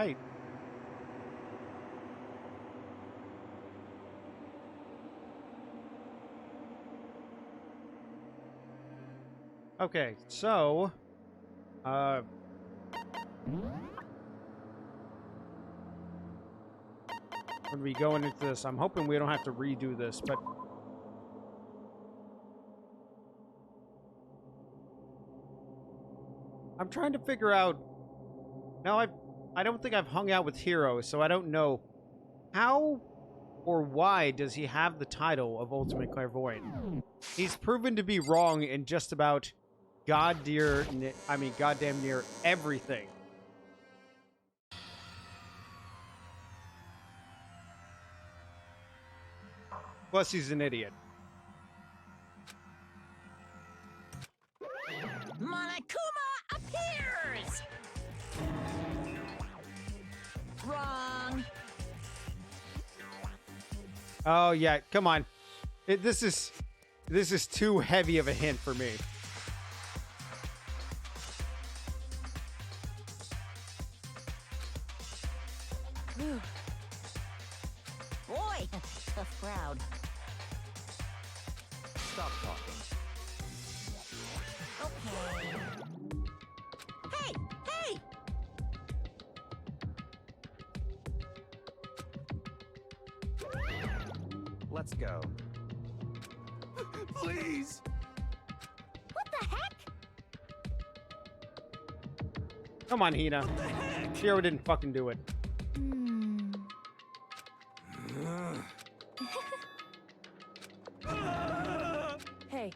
right. Okay, so when we go into this, I'm hoping we don't have to redo this, but I'm trying to figure out. Now I don't think I've hung out with Hero, so I don't know how or why does he have the title of Ultimate Clairvoyant. He's proven to be wrong in just about goddamn near everything. Plus, he's an idiot. Monokuma appears! Wrong. Oh yeah, come on. This is too heavy of a hint for me. Boy, tough crowd. Stop talking. Okay. Hey! Hey! Let's go. Please! What the heck? Come on, Hina. Hero didn't fucking do it. Hey.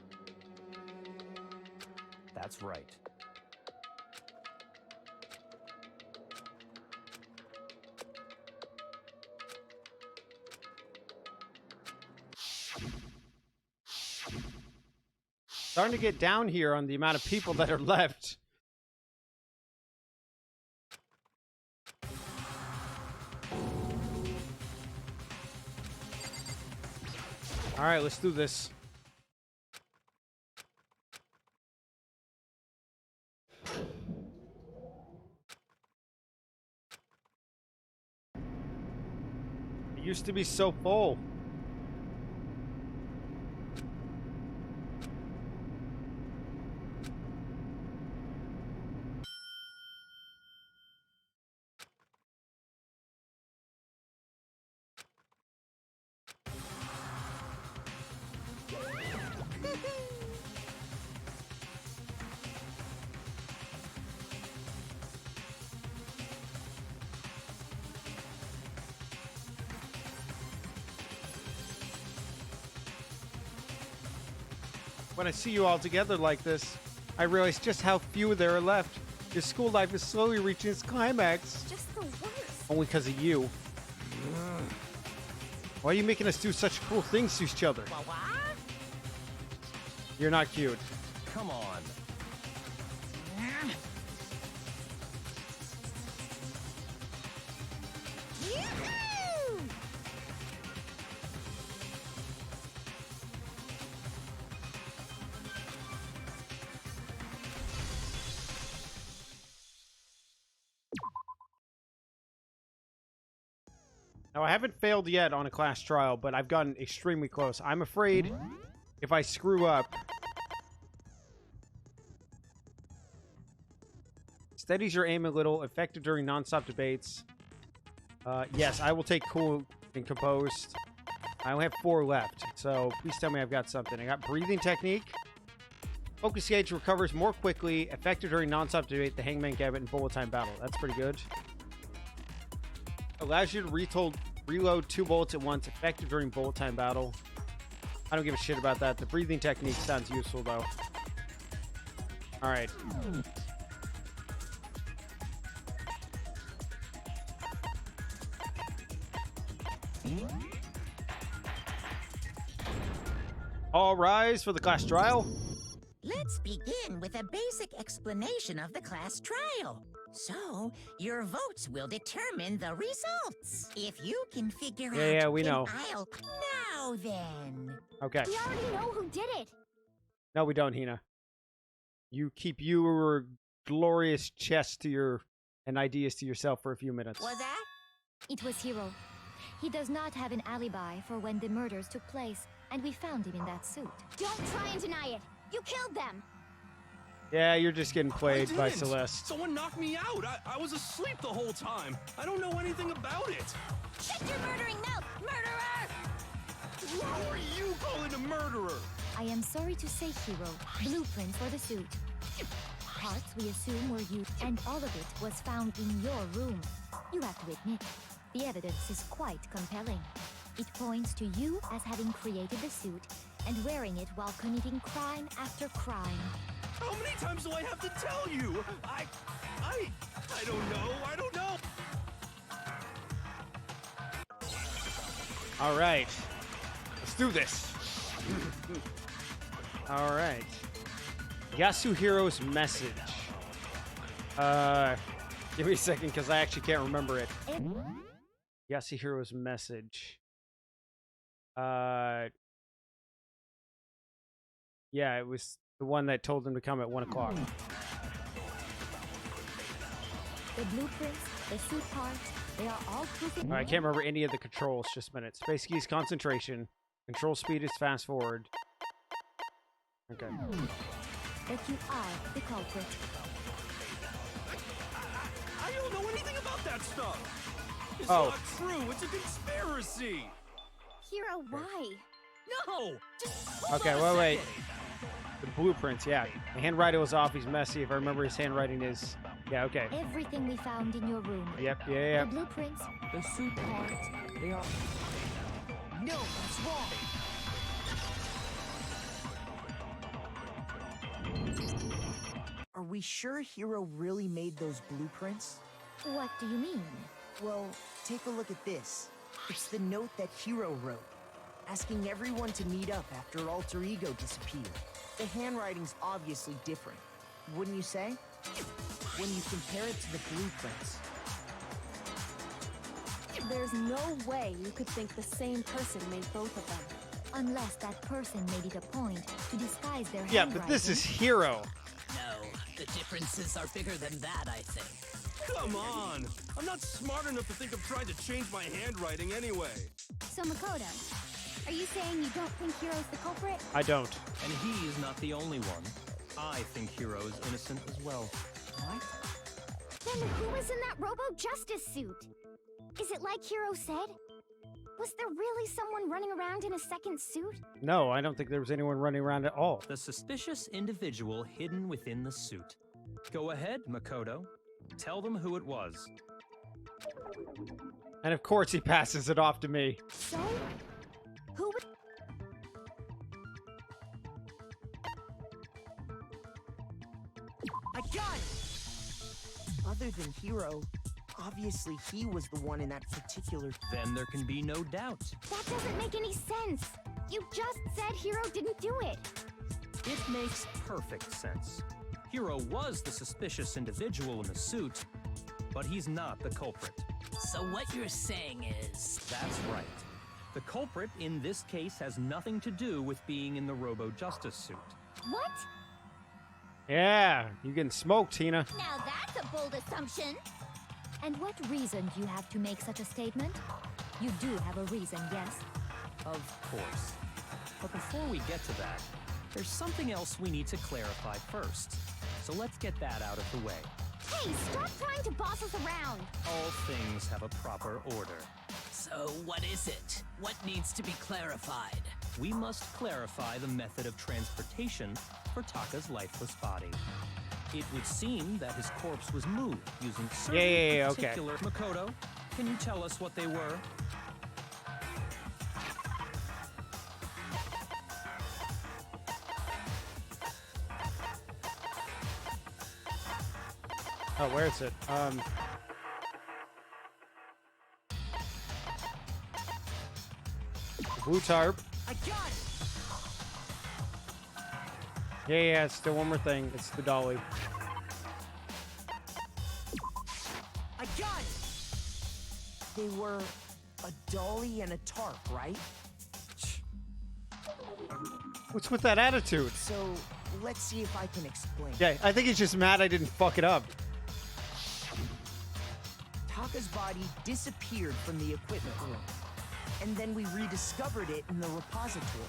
That's right. Starting to get down here on the amount of people that are left. All right, let's do this. It used to be so full. When I see you all together like this, I realize just how few there are left. Your school life is slowly reaching its climax. Just the worst. Only because of you. Why are you making us do such cruel things to each other? What? You're not cute. Come on. Yoo-hoo! Now, I haven't failed yet on a class trial, but I've gotten extremely close. I'm afraid if I screw up... Steadies your aim a little, effective during non-stop debates. Yes, I will take cool and composed. I only have 4 left, so please tell me I've got something. I got breathing technique. Focus gauge recovers more quickly, effective during non-stop debate, the hangman gambit, and bullet time battle. That's pretty good. Allows you to reload 2 bullets at once, effective during bullet time battle. I don't give a shit about that. The breathing technique sounds useful, though. Alright. All rise for the class trial. Let's begin with a basic explanation of the class trial. So, your votes will determine the results. If you can figure out... Yeah, we know. Now then. Okay. We already know who did it. No, we don't, Hina. You keep your glorious chest to your and ideas to yourself for a few minutes. Was that? It was Hiro. He does not have an alibi for when the murders took place, and we found him in that suit. Don't try and deny it. You killed them. Yeah, you're just getting played I by didn't. Celeste. Someone knocked me out. I was asleep the whole time. I don't know anything about it. Shut your murdering mouth, murderer! Who are you calling a murderer? I am sorry to say, Hiro, blueprints for the suit. Parts we assume were used, and all of it was found in your room. You have to admit, the evidence is quite compelling. It points to you as having created the suit and wearing it while committing crime after crime. How many times do I have to tell you? I don't know. I don't know. All right. Let's do this. All right. Yasuhiro's message. Give me a second because I actually can't remember it. Yasuhiro's message. Yeah, it was the one that told him to come at 1 o'clock. The blueprints, the suit parts, they are all proof. I can't remember any of the controls. Just a minute. Space key is concentration. Control speed is fast forward. Okay. That you are the culprit. I don't know anything about that stuff. It's Oh. not true. It's a conspiracy. Hiro, why? No. Just hold Okay, on a wait. second. The blueprints, yeah. The handwriting was off. He's messy. If I remember, his handwriting is... Yeah, okay. Everything we found in your room. Yep, yeah. The blueprints, The suit parts, they are... No, that's wrong. Are we sure Hiro really made those blueprints? what do you mean? Well, take a look at this. It's the note that Hiro wrote, asking everyone to meet up after Alter Ego disappeared. The handwriting's obviously different, wouldn't you say? When you compare it to the blueprints. There's no way you could think the same person made both of them. Unless that person made it a point to disguise their Yeah, but this is Hiro. No, the differences are bigger than that, I think. Come on. I'm not smart enough to think of trying to change my handwriting anyway. So, Makoto, are you saying you don't think Hiro's the culprit? I don't. And he is not the only one. I think Hiro is innocent as well. What? Then who was in that Robo-Justice suit? Is it like Hiro said? Was there really someone running around in a second suit? No, I don't think there was anyone running around at all. The suspicious individual hidden within the suit. Go ahead, Makoto. Tell them who it was. And of course he passes it off to me. So, who would... I got it! Other than Hiro, obviously he was the one in that particular... Then there can be no doubt. That doesn't make any sense. You just said Hiro didn't do it. It makes perfect sense. Hiro was the suspicious individual in the suit, but he's not the culprit. So what you're saying is... That's right. The culprit in this case has nothing to do with being in the Robo-Justice suit. What? Yeah, you getting smoked, Tina. Now that's a bold assumption. And what reason do you have to make such a statement? You do have a reason, yes? Of course. But before we get to that, there's something else we need to clarify first. So let's get that out of the way. Hey, stop trying to boss us around. All things have a proper order. So what is it? What needs to be clarified? We must clarify the method of transportation for Taka's lifeless body. It would seem that his corpse was moved using certain Yeah, okay. particular... Makoto, can you tell us what they were? Oh, where is it? Blue tarp. I got it! Yeah, it's still one more thing. It's the dolly. I got it! They were a dolly and a tarp, right? What's with that attitude? So, let's see if I can explain. Yeah, I think he's just mad I didn't fuck it up. Taka's body disappeared from the equipment room. And then we rediscovered it in the repository.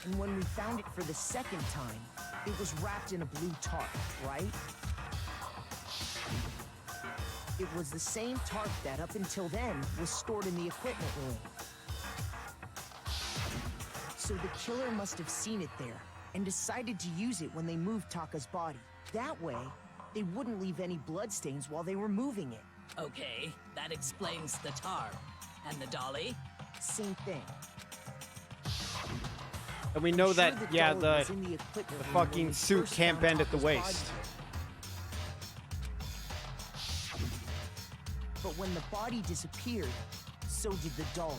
And when we found it for the second time, it was wrapped in a blue tarp, right? It was the same tarp that, up until then, was stored in the equipment room. So the killer must have seen it there and decided to use it when they moved Taka's body. That way, they wouldn't leave any bloodstains while they were moving it. Okay, that explains the tarp. And the dolly? Same thing. And we know I'm that, sure yeah, dolly was the in the equipment room when fucking we suit first can't found bend at the Taka's waist. body. But when the body disappeared, so did the dolly.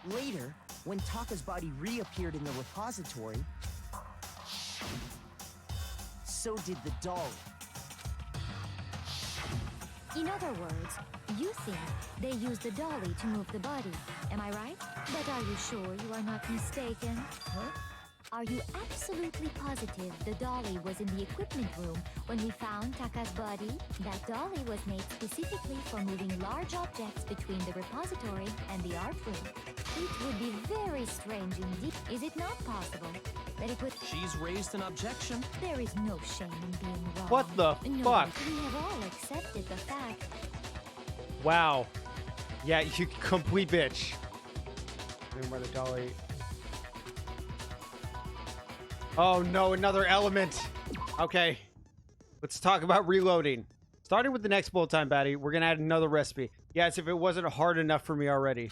Later, when Taka's body reappeared in the repository, so did the dolly. In other words, you think they used the dolly to move the body. Am I right? But are you sure you are not mistaken? Huh? Are you absolutely positive the dolly was in the equipment room when we found Taka's body? That dolly was made specifically for moving large objects between the repository and the art room. It would be very strange indeed. Is it not possible that it would... She's raised an objection. There is no shame in being wrong. What the No, fuck? we have all accepted the fact. Wow. Yeah, you complete bitch. By the dolly. Oh no, another element. Okay. Let's talk about reloading. Starting with the next bullet time baddie, we're gonna add another recipe. Yeah, as if it wasn't hard enough for me already.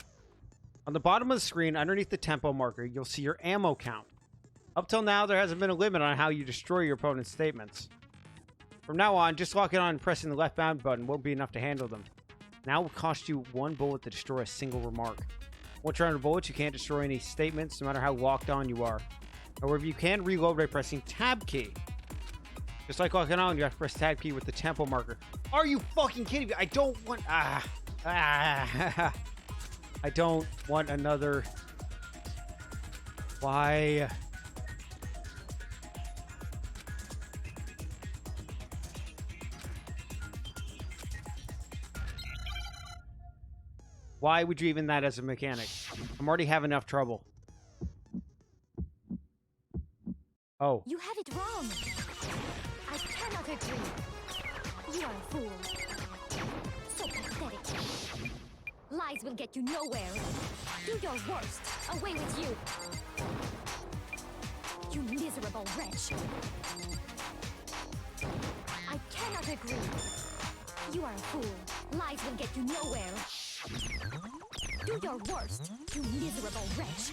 On the bottom of the screen, underneath the tempo marker, you'll see your ammo count. Up till now, there hasn't been a limit on how you destroy your opponent's statements. From now on, just locking on and pressing the left bound button won't be enough to handle them. Now it will cost you 1 bullet to destroy a single remark. Once you're under bullets, you can't destroy any statements, no matter how locked on you are. However, you can reload by pressing Tab key. Just like locking on, you have to press Tab key with the tempo marker. Are you fucking kidding me? I don't want... I don't want another... Why... Why would you even that as a mechanic? I'm already having enough trouble. Oh. You have it wrong. I cannot agree. You are a fool. So pathetic. Lies will get you nowhere. Do your worst. Away with you. You miserable wretch. I cannot agree. You are a fool. Lies will get you nowhere. Do your worst, you miserable wretch.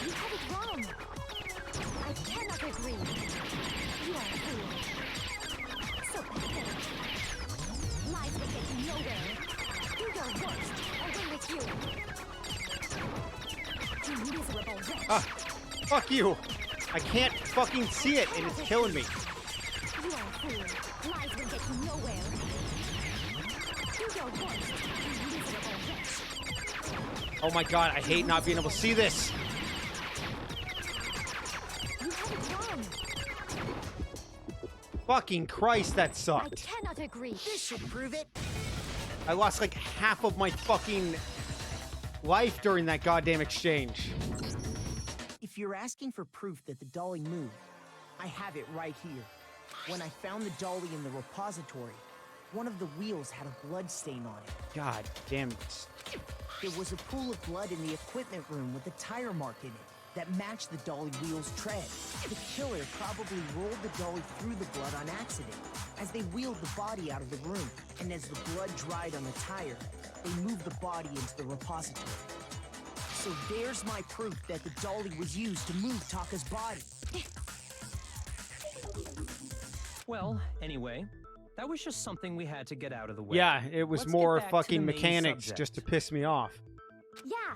You have it wrong. I cannot agree. You are a fool. So pathetic. Lies will get you nowhere. Do your worst. Away with you. You miserable wretch. Fuck you. I can't fucking see it and it's killing me. You are a fool. Lies will get you nowhere. Do your worst. You miserable wretch. Oh my god, I hate not being able to see this. You have it wrong. Fucking Christ, that I sucked. cannot agree. This should prove it. I lost like half of my fucking life during that goddamn exchange. If you're asking for proof that the dolly moved, I have it right here. When I found the dolly in the repository, one of the wheels had a blood stain on it. God damn it. There was a pool of blood in the equipment room with a tire mark in it that matched the dolly wheel's tread. The killer probably rolled the dolly through the blood on accident as they wheeled the body out of the room, and as the blood dried on the tire, they moved the body into the repository. So there's my proof that the dolly was used to move Taka's body. Well, anyway, that was just something we had to get out of the way. Yeah, it was Let's more get back to the fucking main mechanics subject. just to piss me off. Yeah,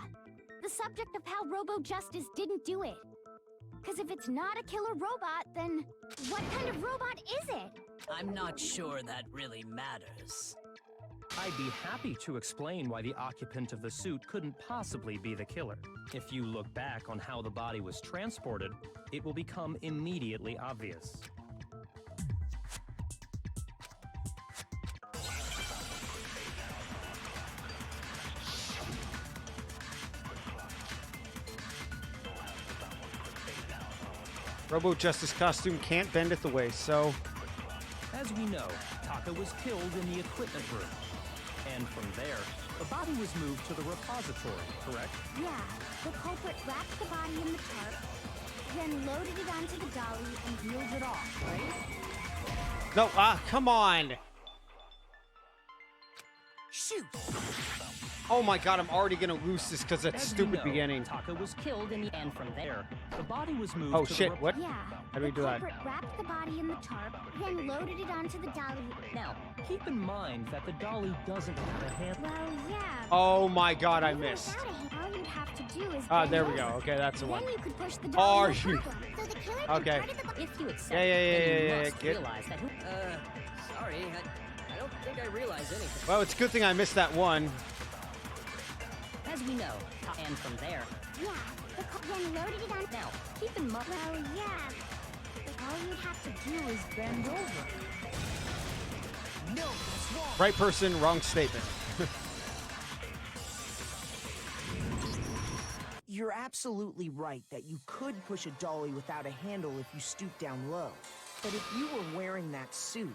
the subject of how Robo Justice didn't do it. Because if it's not a killer robot, then what kind of robot is it? I'm not sure that really matters. I'd be happy to explain why the occupant of the suit couldn't possibly be the killer. If you look back on how the body was transported, it will become immediately obvious. Robo Justice costume can't bend at the waist, so As we know, Taka was killed in the equipment room. And from there, the body was moved to the repository, correct? Yeah, the culprit wrapped the body in the tarp, then loaded it onto the dolly and wheeled it off, right? no. Come on. Shoot! Oh my god, I'm already gonna lose this because that As we stupid know, beginning. Taka was killed in the and from there, the body was moved Oh to shit, the what? Yeah, How do we the do that? culprit wrapped the body in the tarp, then loaded it onto the dolly. Now, keep in mind that the dolly doesn't have a hand. Well, yeah. Oh my god, I even missed. without a hand, all you'd have to do is Ah, bend there we over. go. Okay, that's the one. Then you could push the Are dolly. you- So the killer Okay. discarded the If you accept Yeah, it, then you yeah, must get- realize that who... sorry, I don't think I realize anything. Well, it's a good thing I missed that one. As we know, and from there... Yeah, then loaded it on. Now, keep in mind... Well, yeah. All you'd have to do is bend over. No, that's wrong. Right person, wrong statement. You're absolutely right that you could push a dolly without a handle if you stoop down low. But if you were wearing that suit,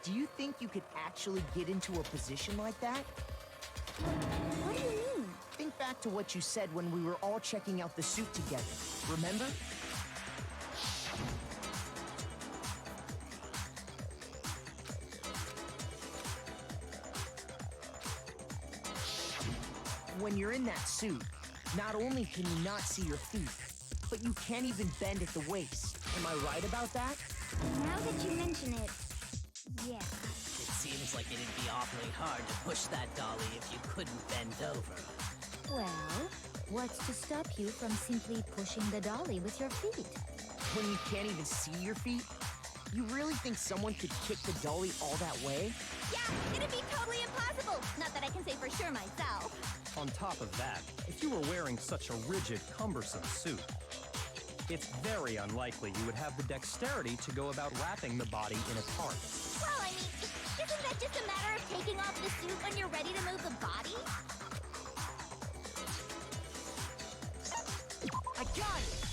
do you think you could actually get into a position like that? What do you mean? Think back to what you said when we were all checking out the suit together. Remember? When you're in that suit, not only can you not see your feet, but you can't even bend at the waist. Am I right about that? Now that you mention it, yeah. It seems like it'd be awfully hard to push that dolly if you couldn't bend over. Well, what's to stop you from simply pushing the dolly with your feet? When you can't even see your feet? You really think someone could kick the dolly all that way? Yeah, it'd be totally impossible. Not that I can say for sure myself. On top of that, if you were wearing such a rigid, cumbersome suit, it's very unlikely you would have the dexterity to go about wrapping the body in a tarp. Well, I mean, isn't that just a matter of taking off the suit when you're ready to move the body? I got it!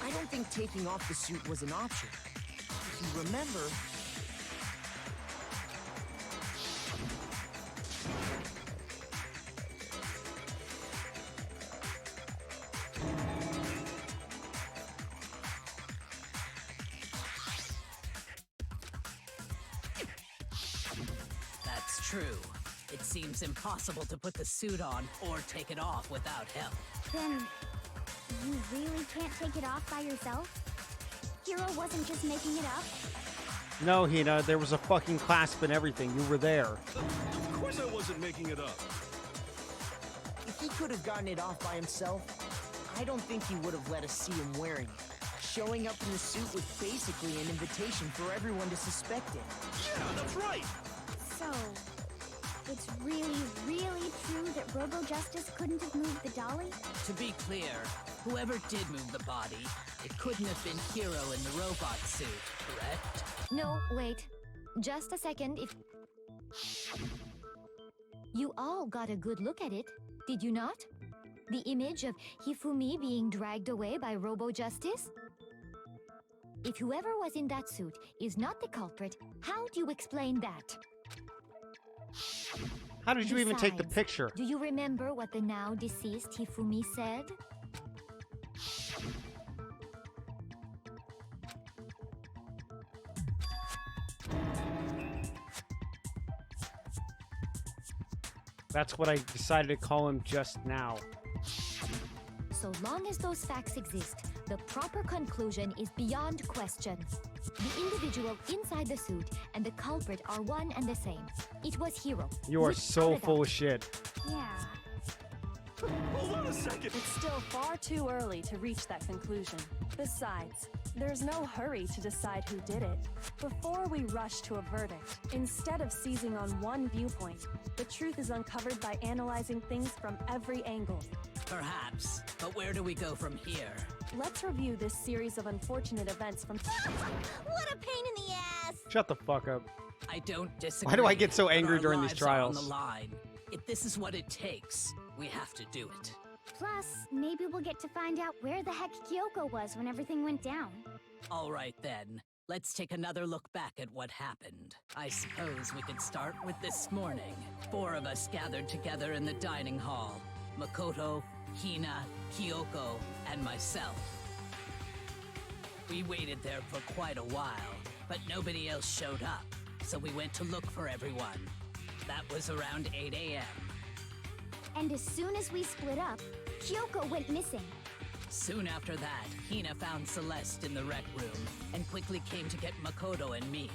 I don't think taking off the suit was an option. If you remember... That's true. It seems impossible to put the suit on or take it off without help. Then, you really can't take it off by yourself? Hero wasn't just making it up? No, Hina, there was a fucking clasp and everything. You were there. Of course I wasn't making it up. If he could have gotten it off by himself, I don't think he would have let us see him wearing it. Showing up in the suit was basically an invitation for everyone to suspect it. Yeah, that's right. So, it's really, really true that Robo Justice couldn't have moved the dolly? To be clear, whoever did move the body, it couldn't have been Hero in the robot suit, correct? No, wait. Just a second. If you all got a good look at it, did you not? The image of Hifumi being dragged away by Robo Justice? If whoever was in that suit is not the culprit, how do you explain that? How did you even take the Besides, picture? Do you remember what the now deceased Hifumi said? That's what I decided to call him just now. So long as those facts exist, the proper conclusion is beyond question. The individual inside the suit and the culprit are one and the same. It was Hero. You are without so a full doubt. of shit. Yeah. Hold on a second. It's still far too early to reach that conclusion. Besides, there's no hurry to decide who did it. Before we rush to a verdict, instead of seizing on one viewpoint, the truth is uncovered by analyzing things from every angle. Perhaps, but where do we go from here? Let's review this series of unfortunate events from... What a pain in the ass! Shut the fuck up. I don't disagree. Why do I get so but angry our during these lives are on trials? the line. If this is what it takes, we have to do it. Plus, maybe we'll get to find out where the heck Kyoko was when everything went down. All right then. Let's take another look back at what happened. I suppose we could start with this morning. 4 of us gathered together in the dining hall. Makoto, Hina, Kyoko, and myself. We waited there for quite a while, but nobody else showed up, so we went to look for everyone. That was around 8 a.m. And as soon as we split up, Kyoko went missing. Soon after that, Hina found Celeste in the rec room and quickly came to get Makoto and me.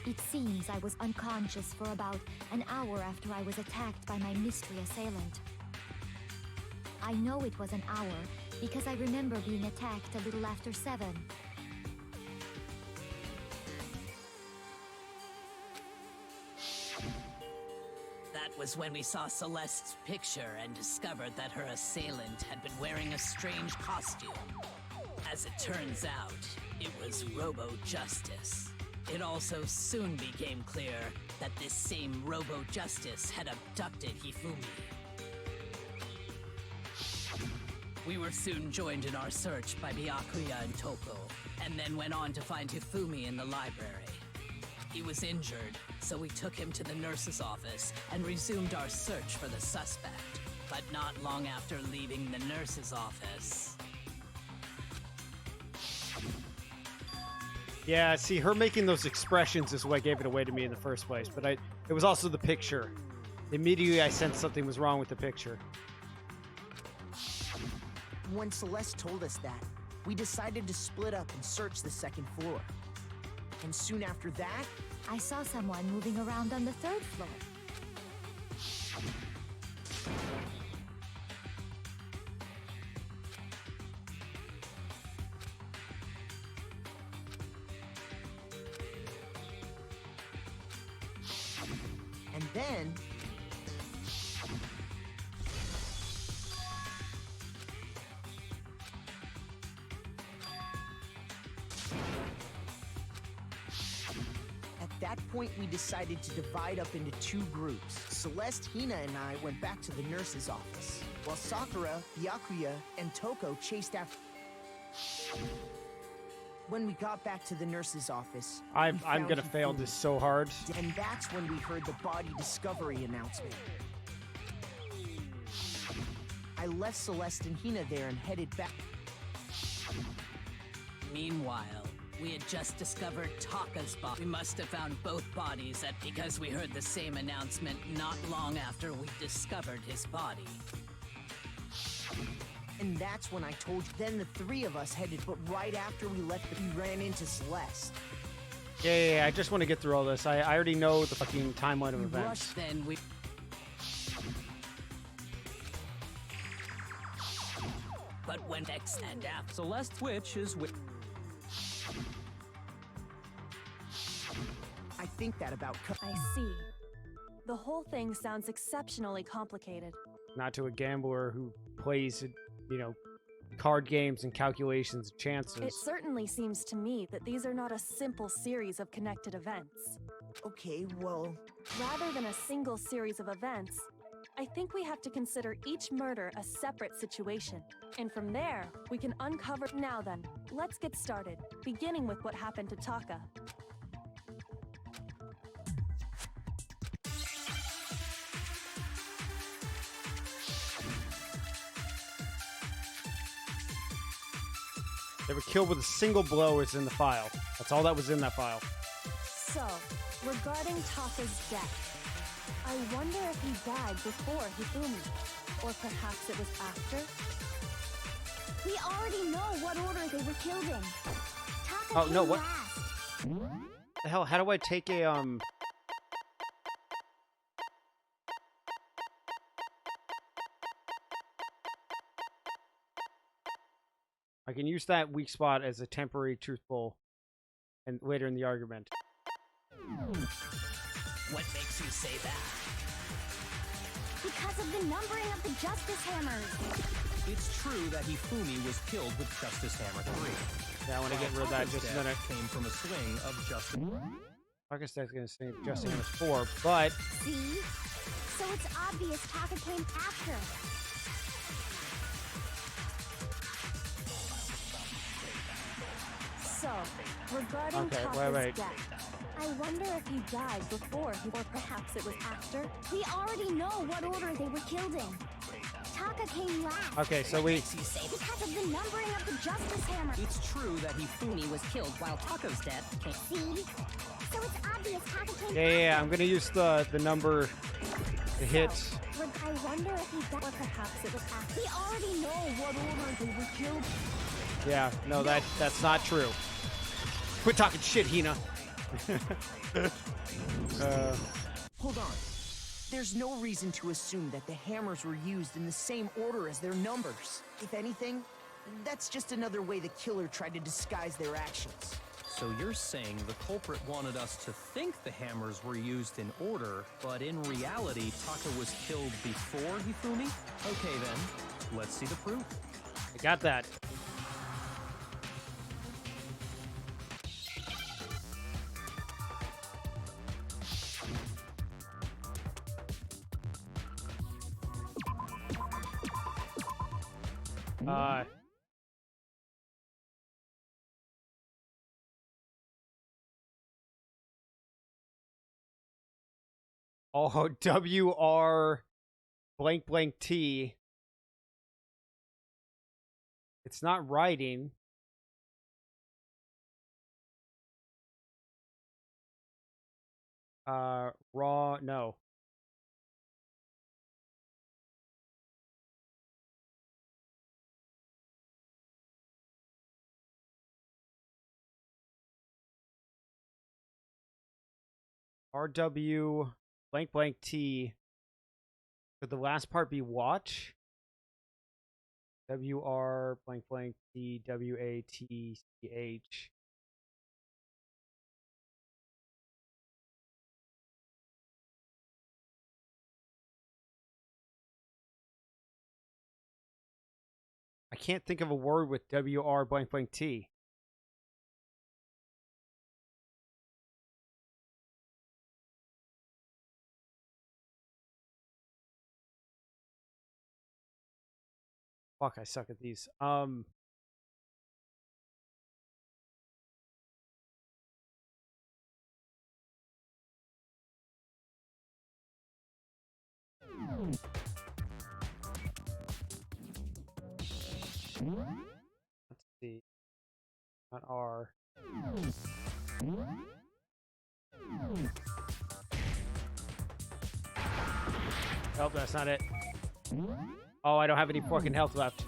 It seems I was unconscious for about an hour after I was attacked by my mystery assailant. I know it was an hour because I remember being attacked a little after 7. That was when we saw Celeste's picture and discovered that her assailant had been wearing a strange costume. As it turns out, it was Robo-Justice. It also soon became clear that this same Robo-Justice had abducted Hifumi. We were soon joined in our search by Byakuya and Toko, and then went on to find Hifumi in the library. He was injured, so we took him to the nurse's office and resumed our search for the suspect. But not long after leaving the nurse's office... Yeah, see, her making those expressions is what gave it away to me in the first place. But it was also the picture. Immediately, I sensed something was wrong with the picture. When Celeste told us that, we decided to split up and search the second floor. And soon after that, I saw someone moving around on the 3rd floor. and then... At that point, we decided to divide up into 2 groups. Celeste, Hina, and I went back to the nurse's office, while Sakura, Byakuya, and Toko chased after... When we got back to the nurse's office, I'm gonna fail this so hard. And that's when we heard the body discovery announcement. I left Celeste and Hina there and headed back. Meanwhile, we had just discovered Taka's body. We must have found both bodies because we heard the same announcement not long after we discovered his body. And that's when I told you. Then the 3 of us headed, but right after we left, we ran into Celeste. Yeah, I just want to get through all this. I already know the fucking timeline of events. Then we... But when X and after... Celeste Witch is with... I think that about... I see. The whole thing sounds exceptionally complicated. Not to a gambler who plays, you know, card games and calculations and chances. It certainly seems to me that these are not a simple series of connected events. Okay, well... Rather than a single series of events, I think we have to consider each murder a separate situation. And from there, we can uncover... Now then, let's get started, beginning with what happened to Taka. They were killed with a single blow is in the file. That's all that was in that file. So, regarding Taka's death, I wonder if he died before Hifumi, or perhaps it was after? We already know what order they were killed in. Taka Oh, no, came what? last. The hell, how do I take a, I can use that weak spot as a temporary truthful and later in the argument. What makes you say that? Because of the numbering of the Justice Hammers. It's true that Hifumi was killed with Justice Hammer 3. Yeah, I want to get rid of that in just a minute. Came from a swing of Justice. I guess that's going to say Justice Hammer 4, but... See? So it's obvious Taka came after. So, regarding Okay, Taka's wait. death, I wonder if he died before he, or perhaps it was after. We already know what order they were killed in. Taka came last. Okay, so we... You say Because of the numbering of the Justice Hammer. it's true that Hifumi was killed while Tako's death came. See? So it's obvious Taka came Yeah, I'm gonna use the number to hit. I wonder if he died, or perhaps it was after. We already know what order they were killed. Yeah, no, that's not true. Quit talking shit, Hina. Hold on. There's no reason to assume that the hammers were used in the same order as their numbers. If anything, that's just another way the killer tried to disguise their actions. So you're saying the culprit wanted us to think the hammers were used in order, but in reality, Taka was killed before Hifumi? Okay then, let's see the proof. I got that. Oh, WR blank blank T. It's not writing. Raw, no. RW blank blank T. Could the last part be watch? WR blank blank T WATCH. I can't think of a word with WR blank blank T. Fuck, I suck at these. Let's see. Not R. Nope, that's not it. Oh, I don't have any fucking health left.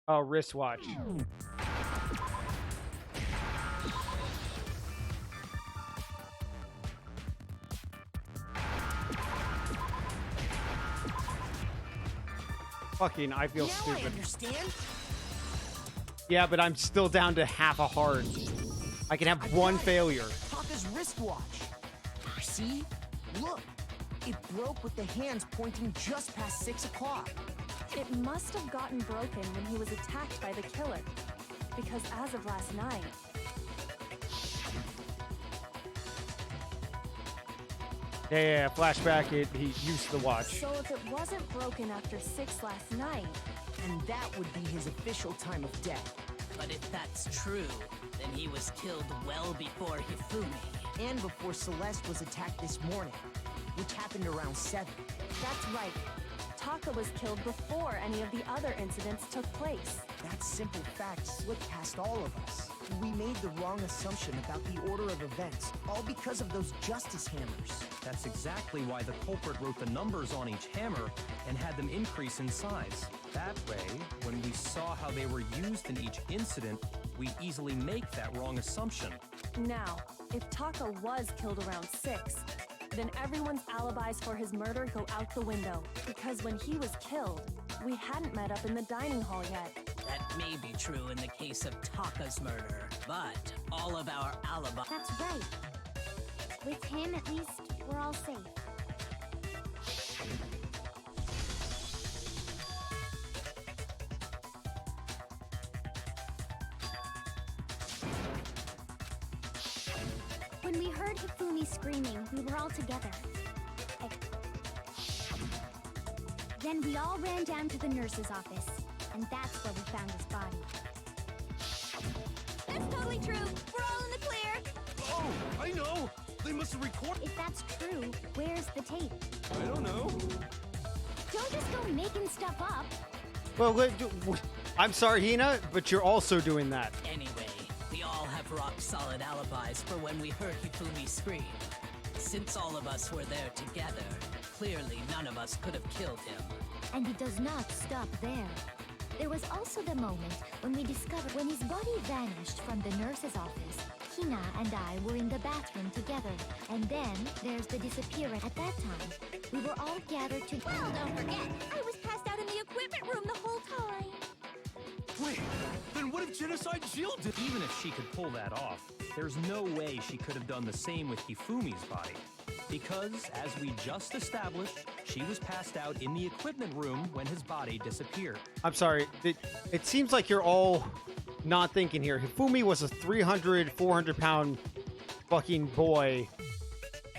Oh, wristwatch. Fucking, I feel Now I stupid. understand. Yeah, but I'm still down to half a heart. I can have one failure. Taka's wristwatch. See? Look. It broke with the hands pointing just past 6 o'clock. It must have gotten broken when he was attacked by the killer. Because as of last night, Yeah, flashback, he used the watch. so if it wasn't broken after 6 last night, And that would be his official time of death. But if that's true, then he was killed well before Hifumi. And before Celeste was attacked this morning, which happened around 7. that's right. Taka was killed before any of the other incidents took place. That simple fact slipped past all of us. We made the wrong assumption about the order of events, all because of those justice hammers. That's exactly why the culprit wrote the numbers on each hammer and had them increase in size. That way, when we saw how they were used in each incident, we easily make that wrong assumption. Now, if Taka was killed around 6, then everyone's alibis for his murder go out the window. Because when he was killed, we hadn't met up in the dining hall yet. That may be true in the case of Taka's murder, but all of our alibis... That's right. With him, at least, we're all safe. When we heard Hifumi screaming, we were all together. Then we all ran down to the nurse's office, and that's where we found his body. That's totally true. We're all in the clear. Oh, I know. They must have recorded. If that's true, where's the tape? I don't know. Don't just go making stuff up. Well, I'm sorry, Hina, but you're also doing that. Anyway, we all have rock-solid alibis for when we heard Hifumi scream. Since all of us were there together, clearly none of us could have killed him. And it does not stop there. There was also the moment when we discovered when his body vanished from the nurse's office. Hina and I were in the bathroom together, and then there's the disappearance. At that time, we were all gathered to. Well, don't forget, I was passed out in the equipment room the whole time. Wait, then what if Genocide Jill did? Even if she could pull that off, there's no way she could have done the same with Hifumi's body. Because, as we just established, she was passed out in the equipment room when his body disappeared. I'm sorry. It seems like you're all not thinking here. Hifumi was a 300, 400-pound fucking boy.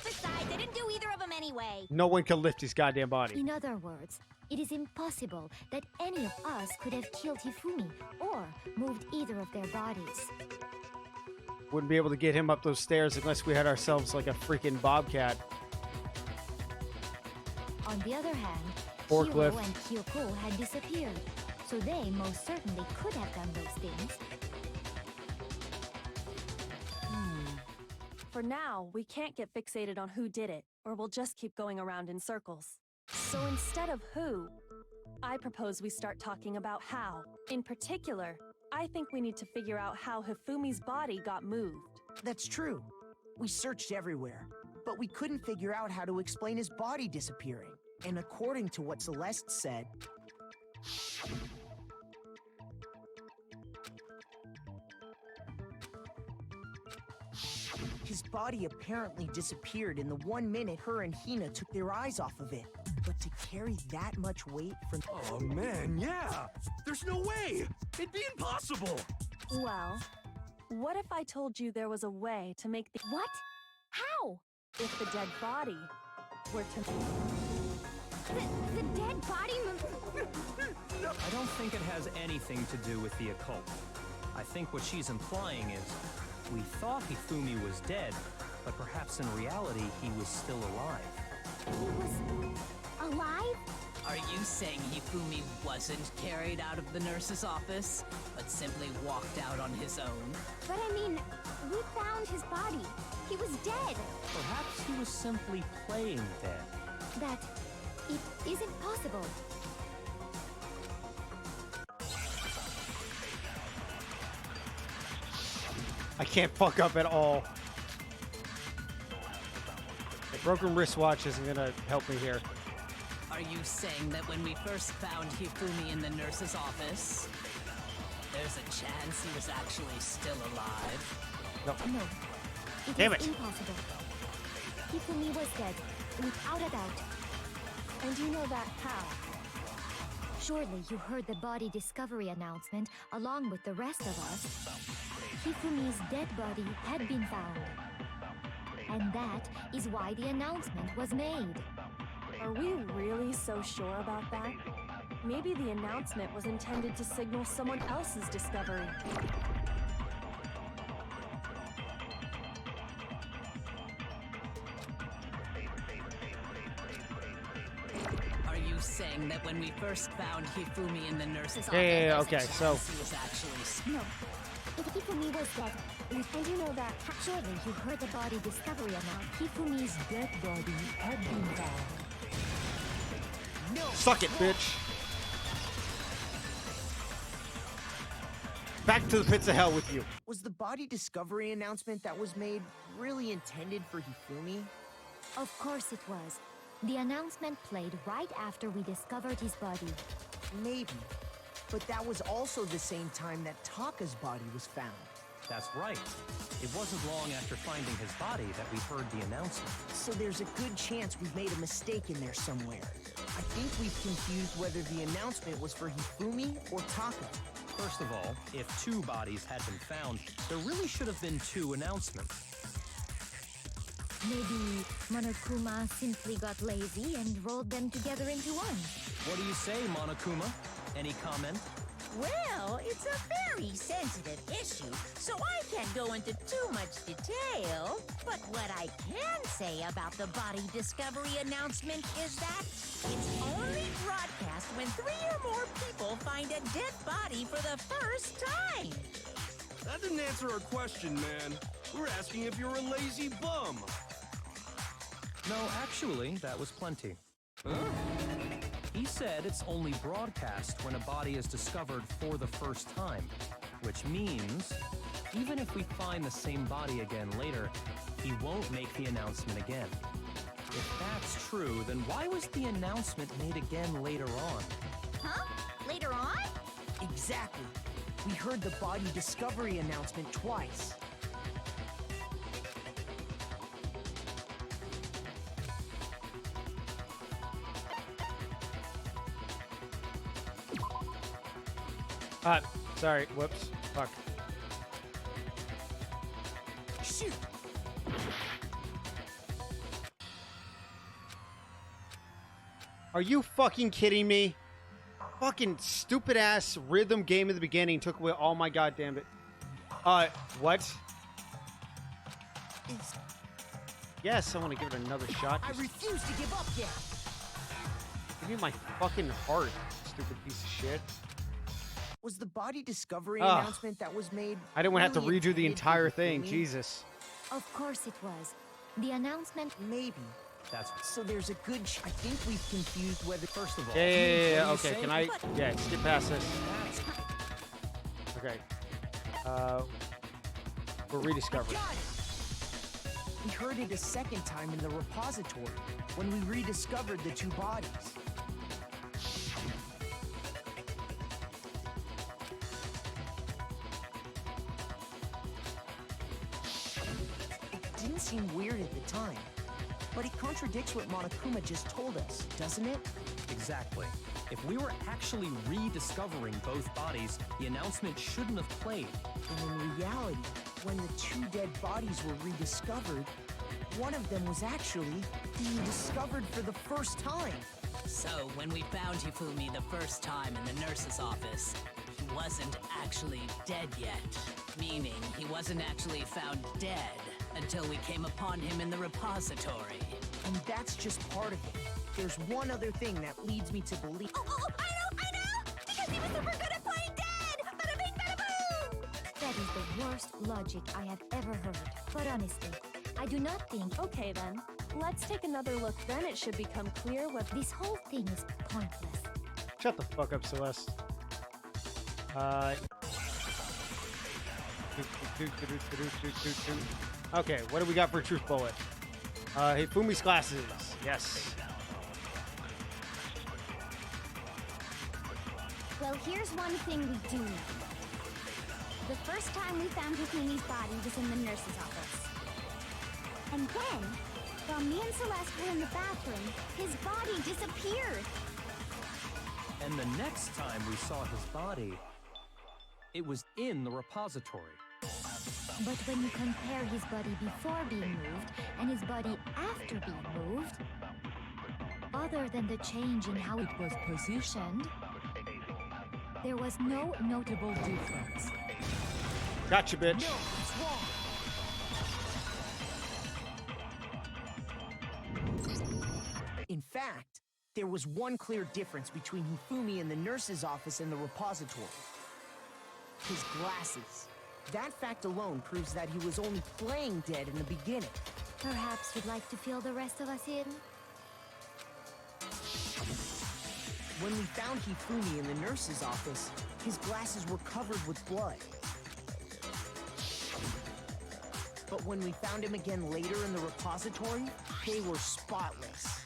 Besides, I didn't do either of them anyway. No one could lift his goddamn body. In other words, it is impossible that any of us could have killed Hifumi or moved either of their bodies. Wouldn't be able to get him up those stairs unless we had ourselves like a freaking bobcat. On the other hand, Forklift. Hiro and Kyoko had disappeared, so they most certainly could have done those things. For now, we can't get fixated on who did it, or we'll just keep going around in circles. So instead of who, I propose we start talking about how. In particular, I think we need to figure out how Hifumi's body got moved. That's true. We searched everywhere, but we couldn't figure out how to explain his body disappearing. And according to what Celeste said, his body apparently disappeared in the 1 minute her and Hina took their eyes off of it. But to carry that much weight from... Oh man, yeah. There's no way. It'd be impossible. Well, what if I told you there was a way to make the... What? How? If the dead body were to... The dead body I don't think it has anything to do with the occult. I think what she's implying is, we thought Hifumi was dead, but perhaps in reality he was still alive. He was alive? Are you saying Hifumi wasn't carried out of the nurse's office, but simply walked out on his own? But I mean, we found his body. He was dead. Perhaps he was simply playing dead. That it isn't possible. I can't fuck up at all. The broken wristwatch isn't gonna help me here. Are you saying that when we first found Hifumi in the nurse's office, there's a chance he was actually still alive? No. No, it Damn is it. impossible. Hifumi was dead, without a doubt. And you know that how? Surely you heard the body discovery announcement along with the rest of us. Hifumi's dead body had been found. And that is why the announcement was made. Are we really so sure about that? Maybe the announcement was intended to signal someone else's discovery. Are you saying that when we first found Hifumi in the nurse's office, Yeah, there's a okay, chance so- he was actually No. If Hifumi was dead, And you know that Surely you heard the body discovery announcement. Hifumi's dead body had been found. no! Suck it, bitch. Back to the pits of hell with you. Was the body discovery announcement that was made really intended for Hifumi? Of course it was. The announcement played right after we discovered his body. Maybe. But that was also the same time that Taka's body was found. That's right. It wasn't long after finding his body that we heard the announcement. So there's a good chance we've made a mistake in there somewhere. I think we've confused whether the announcement was for Hifumi or Taka. First of all, if 2 bodies had been found, there really should have been 2 announcements. Maybe Monokuma simply got lazy and rolled them together into one. What do you say, Monokuma? Any comment? Well, it's a very sensitive issue, so I can't go into too much detail. But what I can say about the body discovery announcement is that it's only broadcast when 3 or more people find a dead body for the first time. That didn't answer our question, man. We're asking if you're a lazy bum. No, actually, that was plenty. He said it's only broadcast when a body is discovered for the first time, which means even if we find the same body again later, he won't make the announcement again. If that's true, then why was the announcement made again later on? Huh? Later on? Exactly. We heard the body discovery announcement twice. Sorry. Whoops. Fuck. Shoot! Are you fucking kidding me? Fucking stupid ass rhythm game in the beginning took away all my goddamn it. What? Yes, I want to give it another shot. I refuse to give up yet. Give me my fucking heart, stupid piece of shit. Was the body discovery announcement that was made? I didn't want to have to really redo the intended entire for thing. me? Jesus. Of course it was. The announcement. Maybe. That's So there's a good. I think we've confused whether. first of all. Yeah. what do you Okay, say? can I? Yeah, skip past this. Okay. We're rediscovering. Got it. We heard it a second time in the repository when we rediscovered the 2 bodies. It didn't seem weird at the time, but it contradicts what Monokuma just told us, doesn't it? Exactly. If we were actually rediscovering both bodies, the announcement shouldn't have played. And in reality, when the 2 dead bodies were rediscovered, one of them was actually being discovered for the first time. So, when we found Hifumi the first time in the nurse's office, he wasn't actually dead yet. Meaning, he wasn't actually found dead until we came upon him in the repository. And that's just part of it. There's one other thing that leads me to believe. Oh, I know! Because he was super good at playing dead! Bada bing, bada boom! That is the worst logic I have ever heard. But honestly, I do not think. Okay then, let's take another look, then it should become clear what This whole thing is pointless. Shut the fuck up, Celeste. Okay, what do we got for a truth bullet? Hifumi's glasses. Yes. Well, here's one thing we do know. The first time we found Hifumi's body was in the nurse's office. And then, while me and Celeste were in the bathroom, his body disappeared. And the next time we saw his body, it was in the repository. But when you compare his body before being moved and his body after being moved, other than the change in how it was positioned, there was no notable difference. Gotcha, bitch. No, it's wrong. In fact, there was one clear difference between Hifumi in the nurse's office and the repository. His glasses. That fact alone proves that he was only playing dead in the beginning. Perhaps you'd like to fill the rest of us in? When we found Hifumi in the nurse's office, his glasses were covered with blood. But when we found him again later in the repository, they were spotless.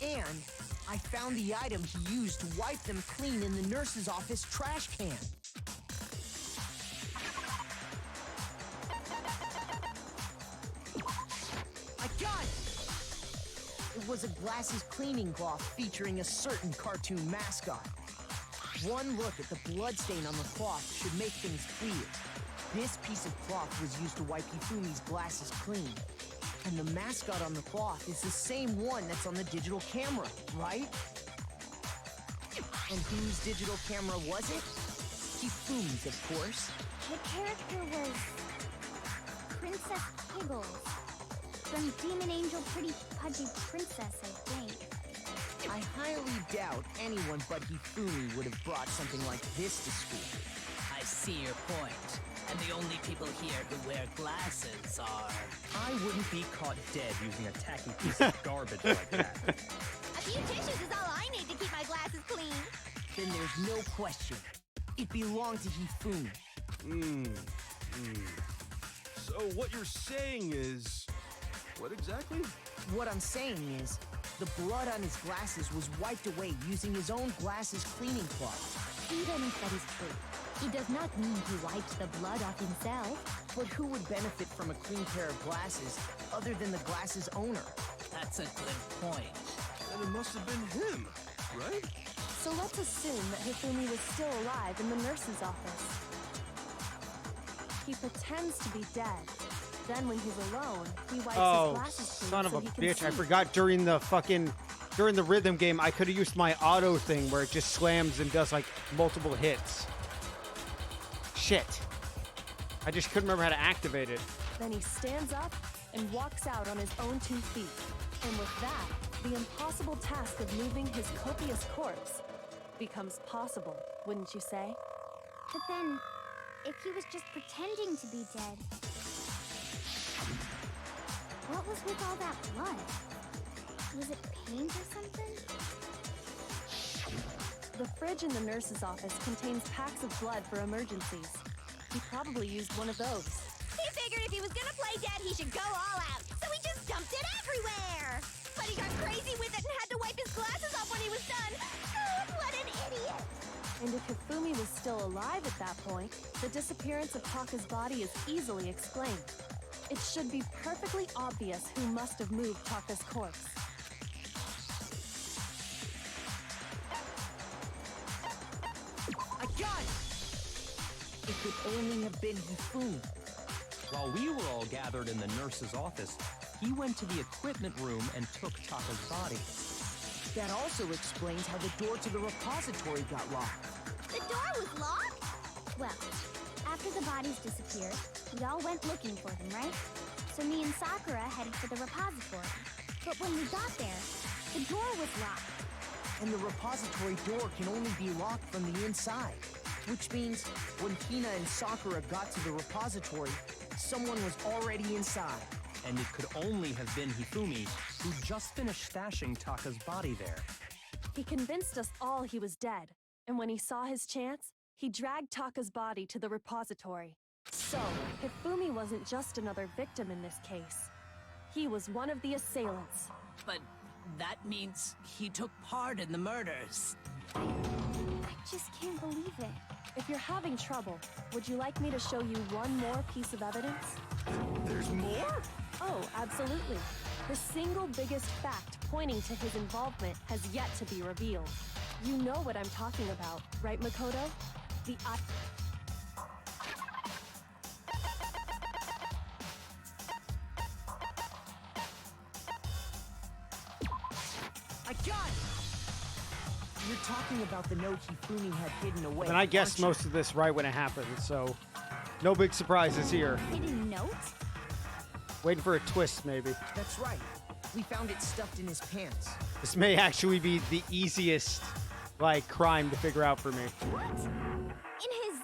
And I found the item he used to wipe them clean in the nurse's office trash can. I got it! It was a glasses cleaning cloth featuring a certain cartoon mascot. One look at the bloodstain on the cloth should make things clear. This piece of cloth was used to wipe Hifumi's glasses clean. And the mascot on the cloth is the same one that's on the digital camera, right? And whose digital camera was it? Hifumi's, of course. The character was Princess Piggles. From Demon Angel Pretty Pudgy Princess, I think. I highly doubt anyone but Hifumi would have brought something like this to school. I see your point. And the only people here who wear glasses are... I wouldn't be caught dead using a tacky piece of garbage like that. A few tissues is all I need to keep my glasses clean. Then there's no question. It belonged to Hifumi. So what you're saying is... What exactly? What I'm saying is, the blood on his glasses was wiped away using his own glasses cleaning cloth. Even if that is true, it does not mean he wiped the blood off himself. But who would benefit from a clean pair of glasses other than the glasses owner? That's a good point. Then it must have been him, right? So let's assume that Hifumi was still alive in the nurse's office. He pretends to be dead. Then when he's alone, he wipes his Oh, glasses clean son of so a he can bitch. I see. forgot during the rhythm game, I could have used my auto thing where it just slams and does like multiple hits. Shit. I just couldn't remember how to activate it. Then he stands up and walks out on his own 2 feet. And with that, the impossible task of moving his copious corpse becomes possible, wouldn't you say? But then, if he was just pretending to be dead, what was with all that blood? Was it paint or something? The fridge in the nurse's office contains packs of blood for emergencies. He probably used one of those. He figured if he was gonna play dead, he should go all out, so he just dumped it everywhere. But he got crazy with it and had to wipe his glasses off when he was done. Oh, what an idiot! And if Hifumi was still alive at that point, the disappearance of Taka's body is easily explained. It should be perfectly obvious who must have moved Taka's corpse. I got it! It could only have been Hifumi. While we were all gathered in the nurse's office, he went to the equipment room and took Taka's body. That also explains how the door to the repository got locked. The door was locked? Well, after the bodies disappeared, we all went looking for them, right? So me and Sakura headed for the repository. But when we got there, the door was locked. And the repository door can only be locked from the inside. Which means when Hina and Sakura got to the repository, someone was already inside. And it could only have been Hifumi, who just finished stashing Taka's body there. He convinced us all he was dead, and when he saw his chance, he dragged Taka's body to the repository. So, Hifumi wasn't just another victim in this case. He was one of the assailants. But that means he took part in the murders. I just can't believe it. If you're having trouble, would you like me to show you one more piece of evidence? There's more? Oh, absolutely. The single biggest fact pointing to his involvement has yet to be revealed. You know what I'm talking about, right, Makoto? The eye. I got it! You're talking about the note Hifumi had hidden away. And I guessed aren't you? most of this right when it happened, so no big surprises here. Hidden note? Waiting for a twist, maybe. That's right. We found it stuffed in his pants. This may actually be the easiest, like, crime to figure out for me. What? In his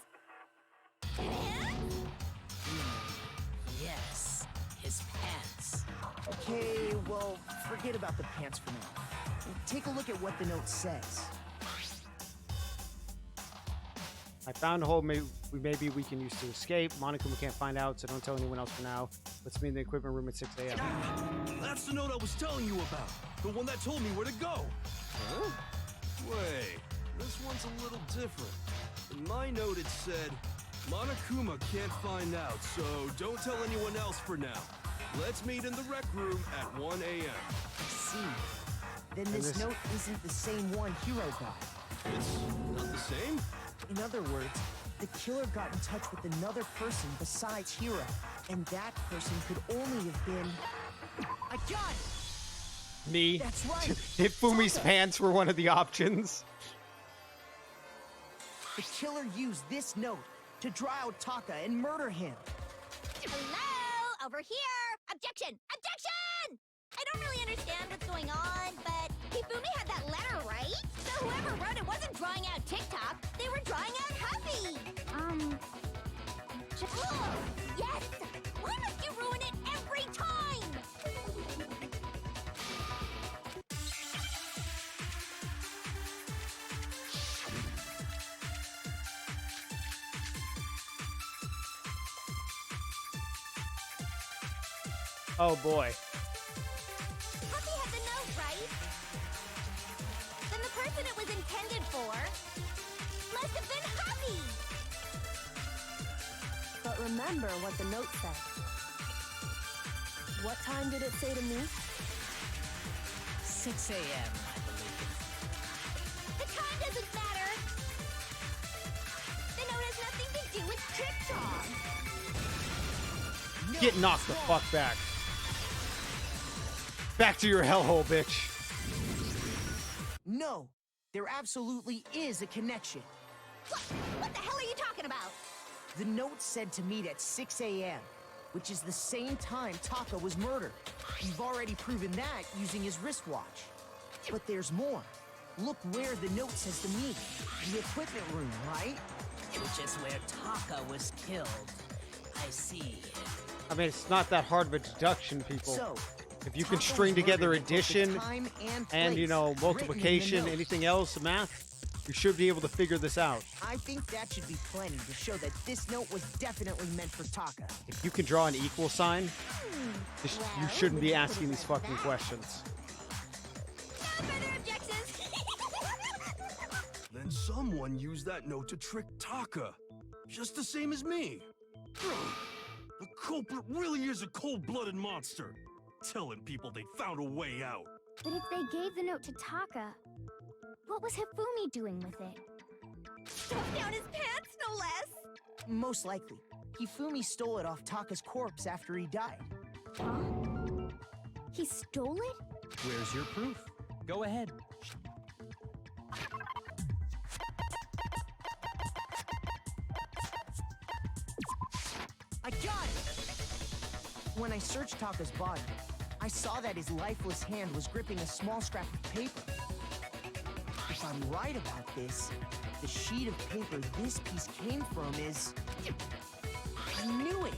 pants? Yes, his pants. Okay, well, forget about the pants for now. Take a look at what the note says. I found a hole maybe we can use to escape. Monokuma can't find out, so don't tell anyone else for now. Let's meet in the equipment room at 6 a.m. That's the note I was telling you about. The one that told me where to go. Huh? Wait, this one's a little different. In my note it said, Monokuma can't find out, so don't tell anyone else for now. Let's meet in the rec room at 1 a.m. I see. Then this note isn't the same one Hiro got. It's not the same? In other words, the killer got in touch with another person besides Hiro, and that person could only have been... I got it! Me. That's right. Hifumi's Taka. pants were one of the options. The killer used this note to draw out Taka and murder him. Hello? Over here! Objection! Objection! I don't really understand what's going on, but Hifumi had that letter, right? So whoever wrote it wasn't drawing out TikTok, they were drawing out Huffy! Oh, yes! Why must you ruin it every time? Oh boy. Huffy had the note, right? Then the person it was intended for must have been Huffy! But remember what the note said. What time did it say to me? 6 a.m., I believe. The time doesn't matter! The note has nothing to do with TikTok! No, Get knocked the fuck back. Back to your hellhole, bitch. No, there absolutely is a connection. What the hell are you talking about? The note said to meet at 6 a.m., which is the same time Taka was murdered. You've already proven that using his wristwatch. But there's more. Look where the note says to meet. The equipment room, right? Which is where Taka was killed. I see. I mean, it's not that hard of a deduction, people. So, If you can Taka string was together murdered with both the addition time and, you place know, written in the multiplication, note. anything else, math, you should be able to figure this out. I think that should be plenty to show that this note was definitely meant for Taka. If you can draw an equal sign, you Well, shouldn't be we asking put it these like fucking that. questions. No further objections! Then someone used that note to trick Taka. Just the same as me. The culprit really is a cold-blooded monster. Telling people they found a way out. But if they gave the note to Taka, what was Hifumi doing with it? Stuffed down his pants, no less! Most likely, Hifumi stole it off Taka's corpse after he died. Huh? He stole it? Where's your proof? Go ahead. I got it! When I searched Taka's body, I saw that his lifeless hand was gripping a small scrap of paper. If I'm right about this, the sheet of paper this piece came from is... I knew it!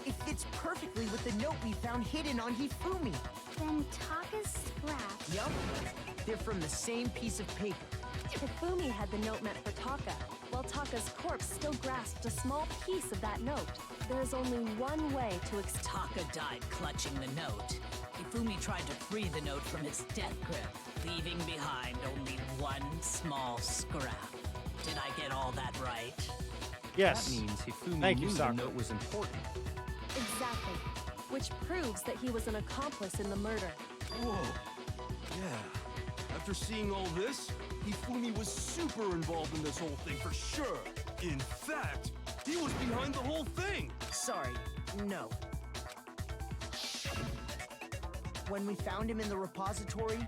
It fits perfectly with the note we found hidden on Hifumi. Then Taka's scraps. Yup, they're from the same piece of paper. Hifumi had the note meant for Taka, while Taka's corpse still grasped a small piece of that note. There is only one way to Taka died clutching the note. Hifumi tried to free the note from his death grip, leaving behind only one small scrap. Did I get all that right? Yes. That means Hifumi Thank you, knew the Sakura. note was important. Exactly. Which proves that he was an accomplice in the murder. Whoa. Yeah. After seeing all this, Hifumi was super involved in this whole thing for sure. In fact, he was behind the whole thing. Sorry, no. When we found him in the repository,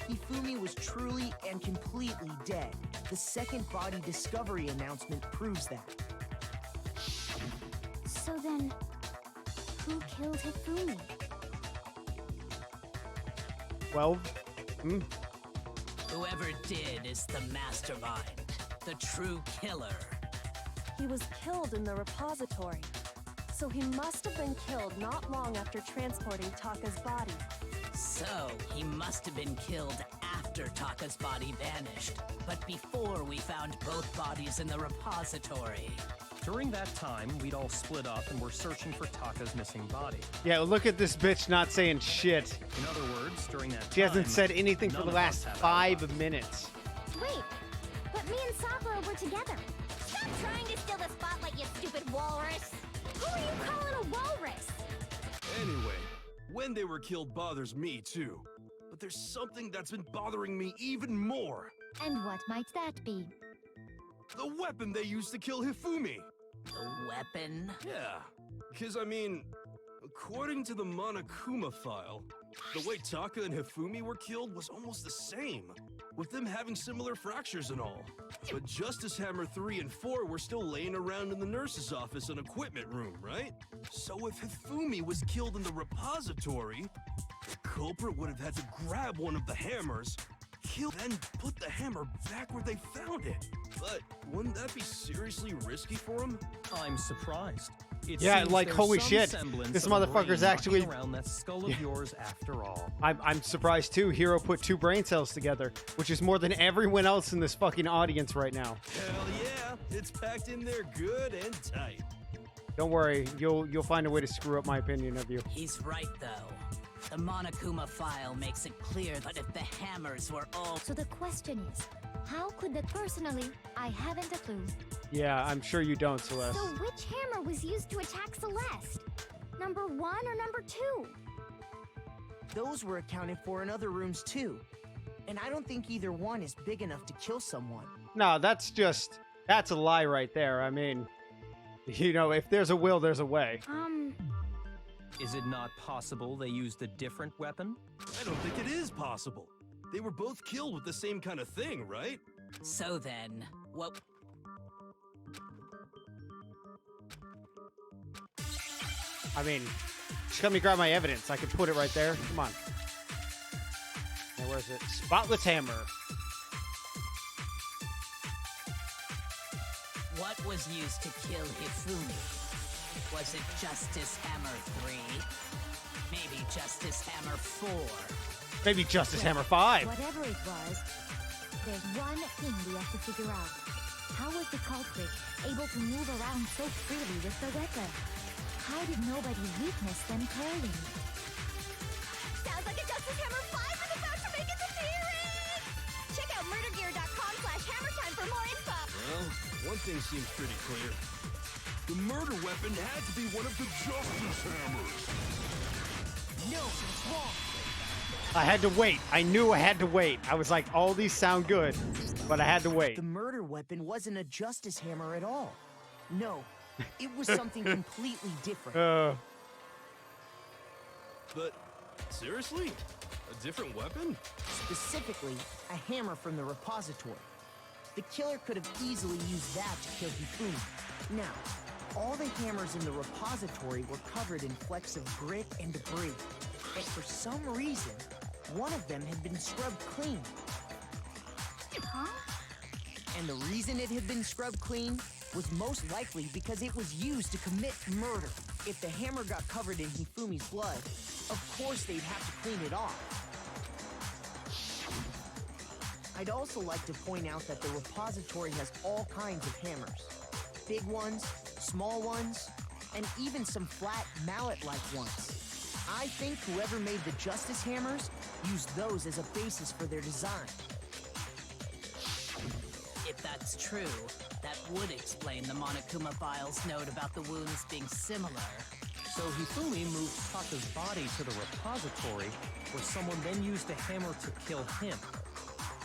Hifumi was truly and completely dead. The second body discovery announcement proves that. So then, who killed Hifumi? 12? Whoever did is the mastermind, the true killer. He was killed in the repository, so he must have been killed not long after transporting Taka's body. So, he must have been killed after Taka's body vanished, but before we found both bodies in the repository. During that time, we'd all split up and were searching for Taka's missing body. Yeah, look at this bitch not saying shit. In other words, during that time, She hasn't said anything for none the of last us had 5 minutes. Wait, but me and Sakura were together. Stop trying to steal the spotlight, you stupid walrus! Who are you calling a walrus? Anyway, when they were killed bothers me too. But there's something that's been bothering me even more. And what might that be? The weapon they used to kill Hifumi. The weapon? Yeah, because I mean, according to the Monokuma file, the way Taka and Hifumi were killed was almost the same, with them having similar fractures and all. But Justice Hammer 3 and 4 were still laying around in the nurse's office and equipment room, right? So if Hifumi was killed in the repository, the culprit would have had to grab one of the hammers, kill, then put the hammer back where they found it. But wouldn't that be seriously risky for him? I'm surprised. It Yeah, seems like, there's holy some shit, semblance this of a motherfucker's brain actually- knocking around that skull of yours after all. I'm surprised too. Hero put 2 brain cells together, which is more than everyone else in this fucking audience right now. Hell yeah, it's packed in there good and tight. Don't worry, you'll find a way to screw up my opinion of you. He's right, though. The Monokuma file makes it clear that if the hammers were all... So the question is, how could that personally? I haven't a clue. Yeah, I'm sure you don't, Celeste. So which hammer was used to attack Celeste? Number 1 or number 2? Those were accounted for in other rooms too. And I don't think either one is big enough to kill someone. No, that's a lie right there. I mean, you know, if there's a will, there's a way. Is it not possible they used a different weapon? I don't think it is possible. They were both killed with the same kind of thing, right? So then, what... I mean, just let me grab my evidence. I can put it right there. Come on. Now, where's it? Spotless hammer. What was used to kill Hifumi? Was it Justice Hammer 3? Maybe Justice Hammer 4? Maybe Justice Hammer 5. Whatever it was, there's one thing we have to figure out. How was the culprit able to move around so freely with the weapon? How did nobody witness them carrying it? Sounds like a Justice Hammer 5 is about to make its appearance! Check out murdergear.com/hammertime for more info! Well, one thing seems pretty clear. The murder weapon had to be one of the Justice Hammers. No, that's wrong. I had to wait. I knew I had to wait. I was like, all these sound good, but I had to wait. The murder weapon wasn't a Justice Hammer at all. No, it was something completely different. But seriously? A different weapon? Specifically, a hammer from the repository. The killer could have easily used that to kill Hifumi. Now, all the hammers in the repository were covered in flecks of grit and debris. But for some reason, one of them had been scrubbed clean. Huh? And the reason it had been scrubbed clean was most likely because it was used to commit murder. If the hammer got covered in Hifumi's blood, of course they'd have to clean it off. I'd also like to point out that the repository has all kinds of hammers. Big ones, small ones, and even some flat mallet-like ones. I think whoever made the Justice Hammers used those as a basis for their design. If that's true, that would explain the Monokuma file's note about the wounds being similar. So Hifumi moved Taka's body to the repository, where someone then used the hammer to kill him.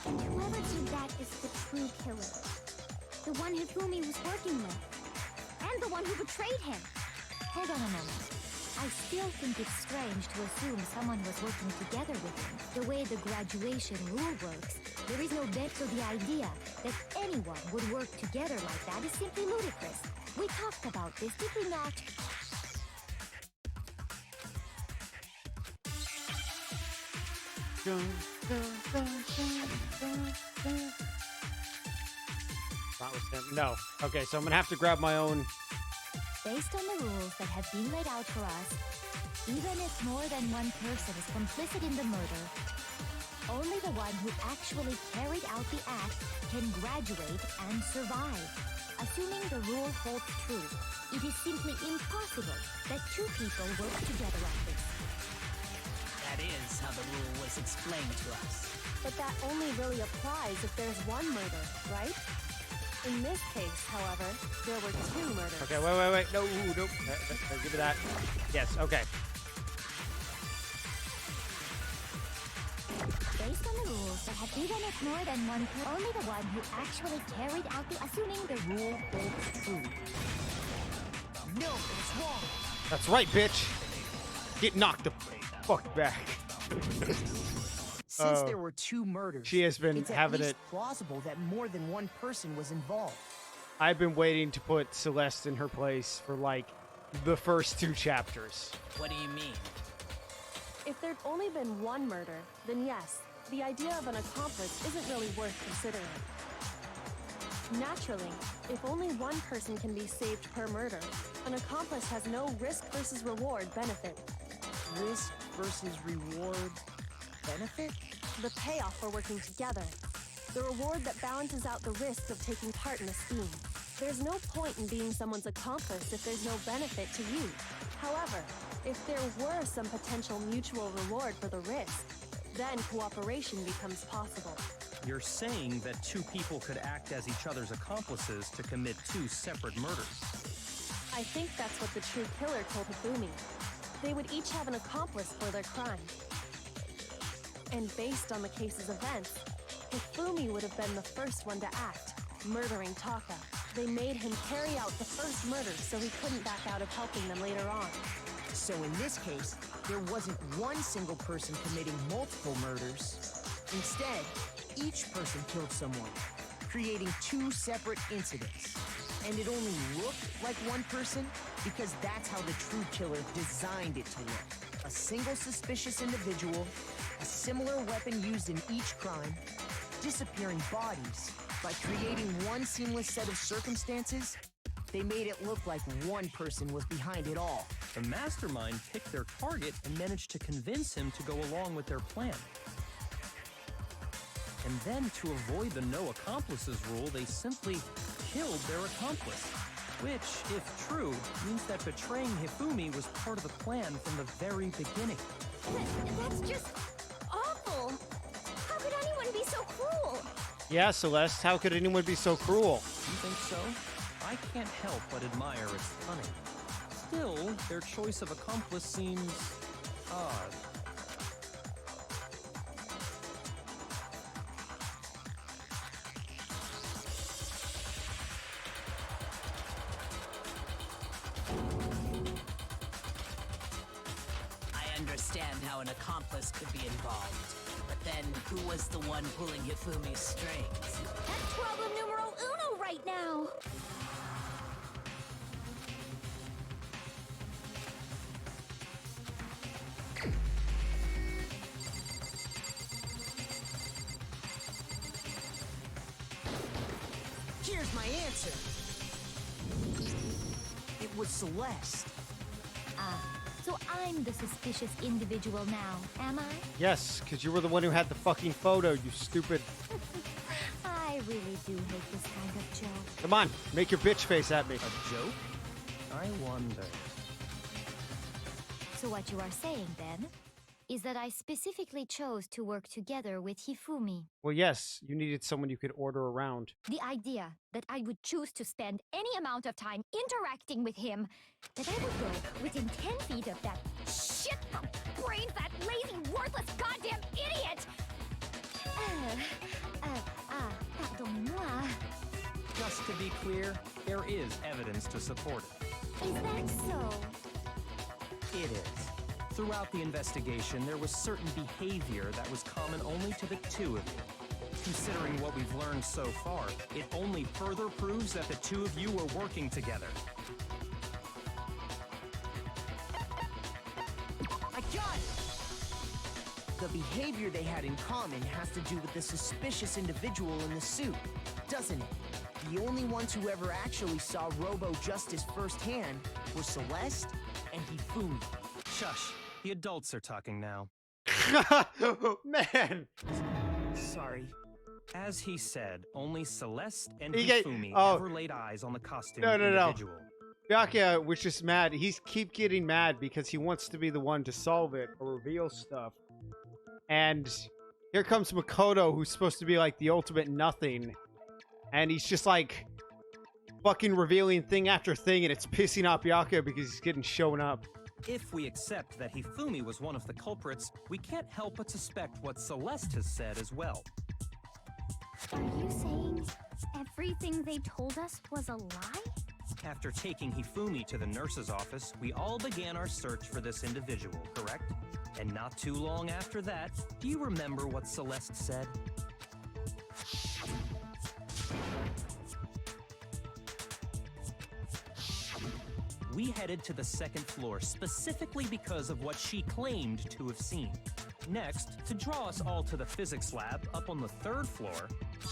Whoever did that is the true killer. The one Hifumi was working with. And the one who betrayed him. Hold on a moment. I still think it's strange to assume someone was working together with him. The way the graduation rule works, there is no bet, so the idea that anyone would work together like that is simply ludicrous. We talked about this, did we not? No. Okay, so I'm gonna have to grab my own. Based on the rules that have been laid out for us, even if more than one person is complicit in the murder, only the one who actually carried out the act can graduate and survive. Assuming the rule holds true, it is simply impossible that 2 people work together on this. That is how the rule was explained to us. But that only really applies if there's one murder, right? In this case, however, there were 2 murders. Okay, wait. No, nope. Give me that. Yes, okay. Based on the rules rules that have even if more than one only the one who actually carried out the assuming the rule holds true. No, it's wrong. That's right, bitch. Get knocked the fuck back. Since there were 2 murders, She has been it's at having least it. plausible that more than one person was involved. I've been waiting to put Celeste in her place for like the first 2 chapters. What do you mean? If there'd only been one murder, then yes, the idea of an accomplice isn't really worth considering. Naturally, if only one person can be saved per murder, an accomplice has no risk versus reward benefit. Risk versus reward benefit? The payoff for working together. The reward that balances out the risk of taking part in a scheme. There's no point in being someone's accomplice if there's no benefit to you. However, if there were some potential mutual reward for the risk, then cooperation becomes possible. You're saying that 2 people could act as each other's accomplices to commit 2 separate murders. I think that's what the true killer told Hifumi. They would each have an accomplice for their crime. And based on the case's events, Hifumi would have been the first one to act, murdering Taka. They made him carry out the first murder so he couldn't back out of helping them later on. So in this case, there wasn't one single person committing multiple murders. Instead, each person killed someone, creating 2 separate incidents. And it only looked like one person because that's how the true killer designed it to look. A single suspicious individual, a similar weapon used in each crime, disappearing bodies. By creating one seamless set of circumstances, they made it look like one person was behind it all. The mastermind picked their target and managed to convince him to go along with their plan. And then, to avoid the no accomplices rule, they simply killed their accomplice. Which, if true, means that betraying Hifumi was part of the plan from the very beginning. That's just awful. How could anyone be so cruel? Yeah, Celeste, how could anyone be so cruel? You think so? I can't help but admire its cunning. Still, their choice of accomplice seems odd. I understand how an accomplice could be involved. But then, who was the one pulling Hifumi's strings? That's problem numero uno right now. Here's my answer. It was Celeste. So I'm the suspicious individual now, am I? Yes, because you were the one who had the fucking photo, you stupid. I really do hate this kind of joke. Come on, make your bitch face at me. A joke? I wonder. So what you are saying, then, is that I specifically chose to work together with Hifumi. Well, yes, you needed someone you could order around. The idea that I would choose to spend any amount of time interacting with him, that I would go within 10 feet of that shit brain, that lazy, worthless goddamn idiot! Pardonnez-moi. Just to be clear, there is evidence to support it. Is that so? It is. Throughout the investigation, there was certain behavior that was common only to the 2 of you. Considering what we've learned so far, it only further proves that the 2 of you were working together. I got it! The behavior they had in common has to do with the suspicious individual in the suit, doesn't it? The only ones who ever actually saw Robo-Justice firsthand were Celeste and Hifumi. Shush. The adults are talking now. Man! Sorry. As he said, only Celeste and He get- Hifumi oh. ever laid eyes on the costume No. individual. Byakuya was just mad. He's keep getting mad because he wants to be the one to solve it or reveal stuff. And here comes Makoto, who's supposed to be like the ultimate nothing. And he's just like fucking revealing thing after thing, and it's pissing off Byakuya because he's getting shown up. If we accept that Hifumi was one of the culprits, we can't help but suspect what Celeste has said as well. Are you saying everything they told us was a lie? After taking Hifumi to the nurse's office, we all began our search for this individual, correct? And not too long after that, do you remember what Celeste said? We headed to the second floor specifically because of what she claimed to have seen. Next, to draw us all to the physics lab up on the third floor,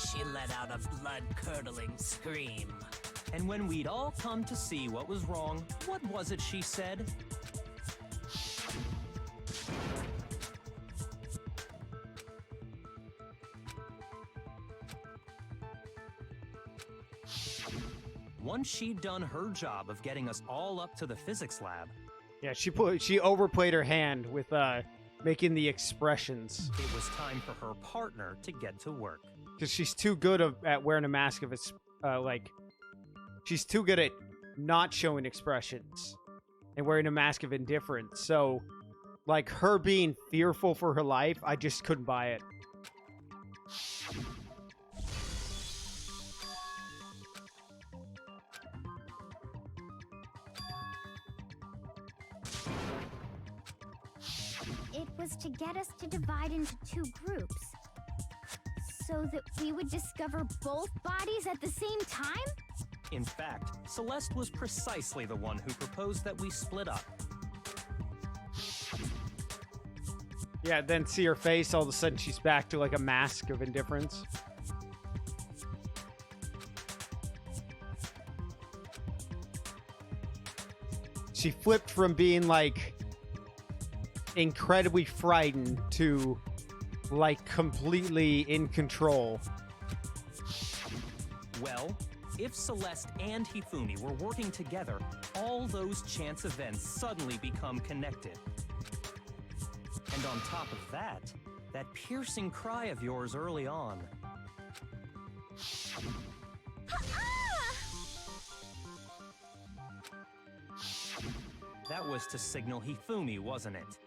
She let out a blood-curdling scream. and when we'd all come to see what was wrong, what was it she said? Once she'd done her job of getting us all up to the physics lab, Yeah, she overplayed her hand with making the expressions it was time for her partner to get to work. because she's too good at wearing a mask of its she's too good at not showing expressions and wearing a mask of indifference. So, like her being fearful for her life, I just couldn't buy it. It was to get us to divide into two groups. So that we would discover both bodies at the same time? In fact, Celeste was precisely the one who proposed that we split up. Yeah, then see her face, all of a sudden she's back to like a mask of indifference. She flipped from being like incredibly frightened to like completely in control. Well, if Celeste and Hifumi were working together, all those chance events suddenly become connected. And on top of that, that piercing cry of yours early on. That was to signal Hifumi, wasn't it?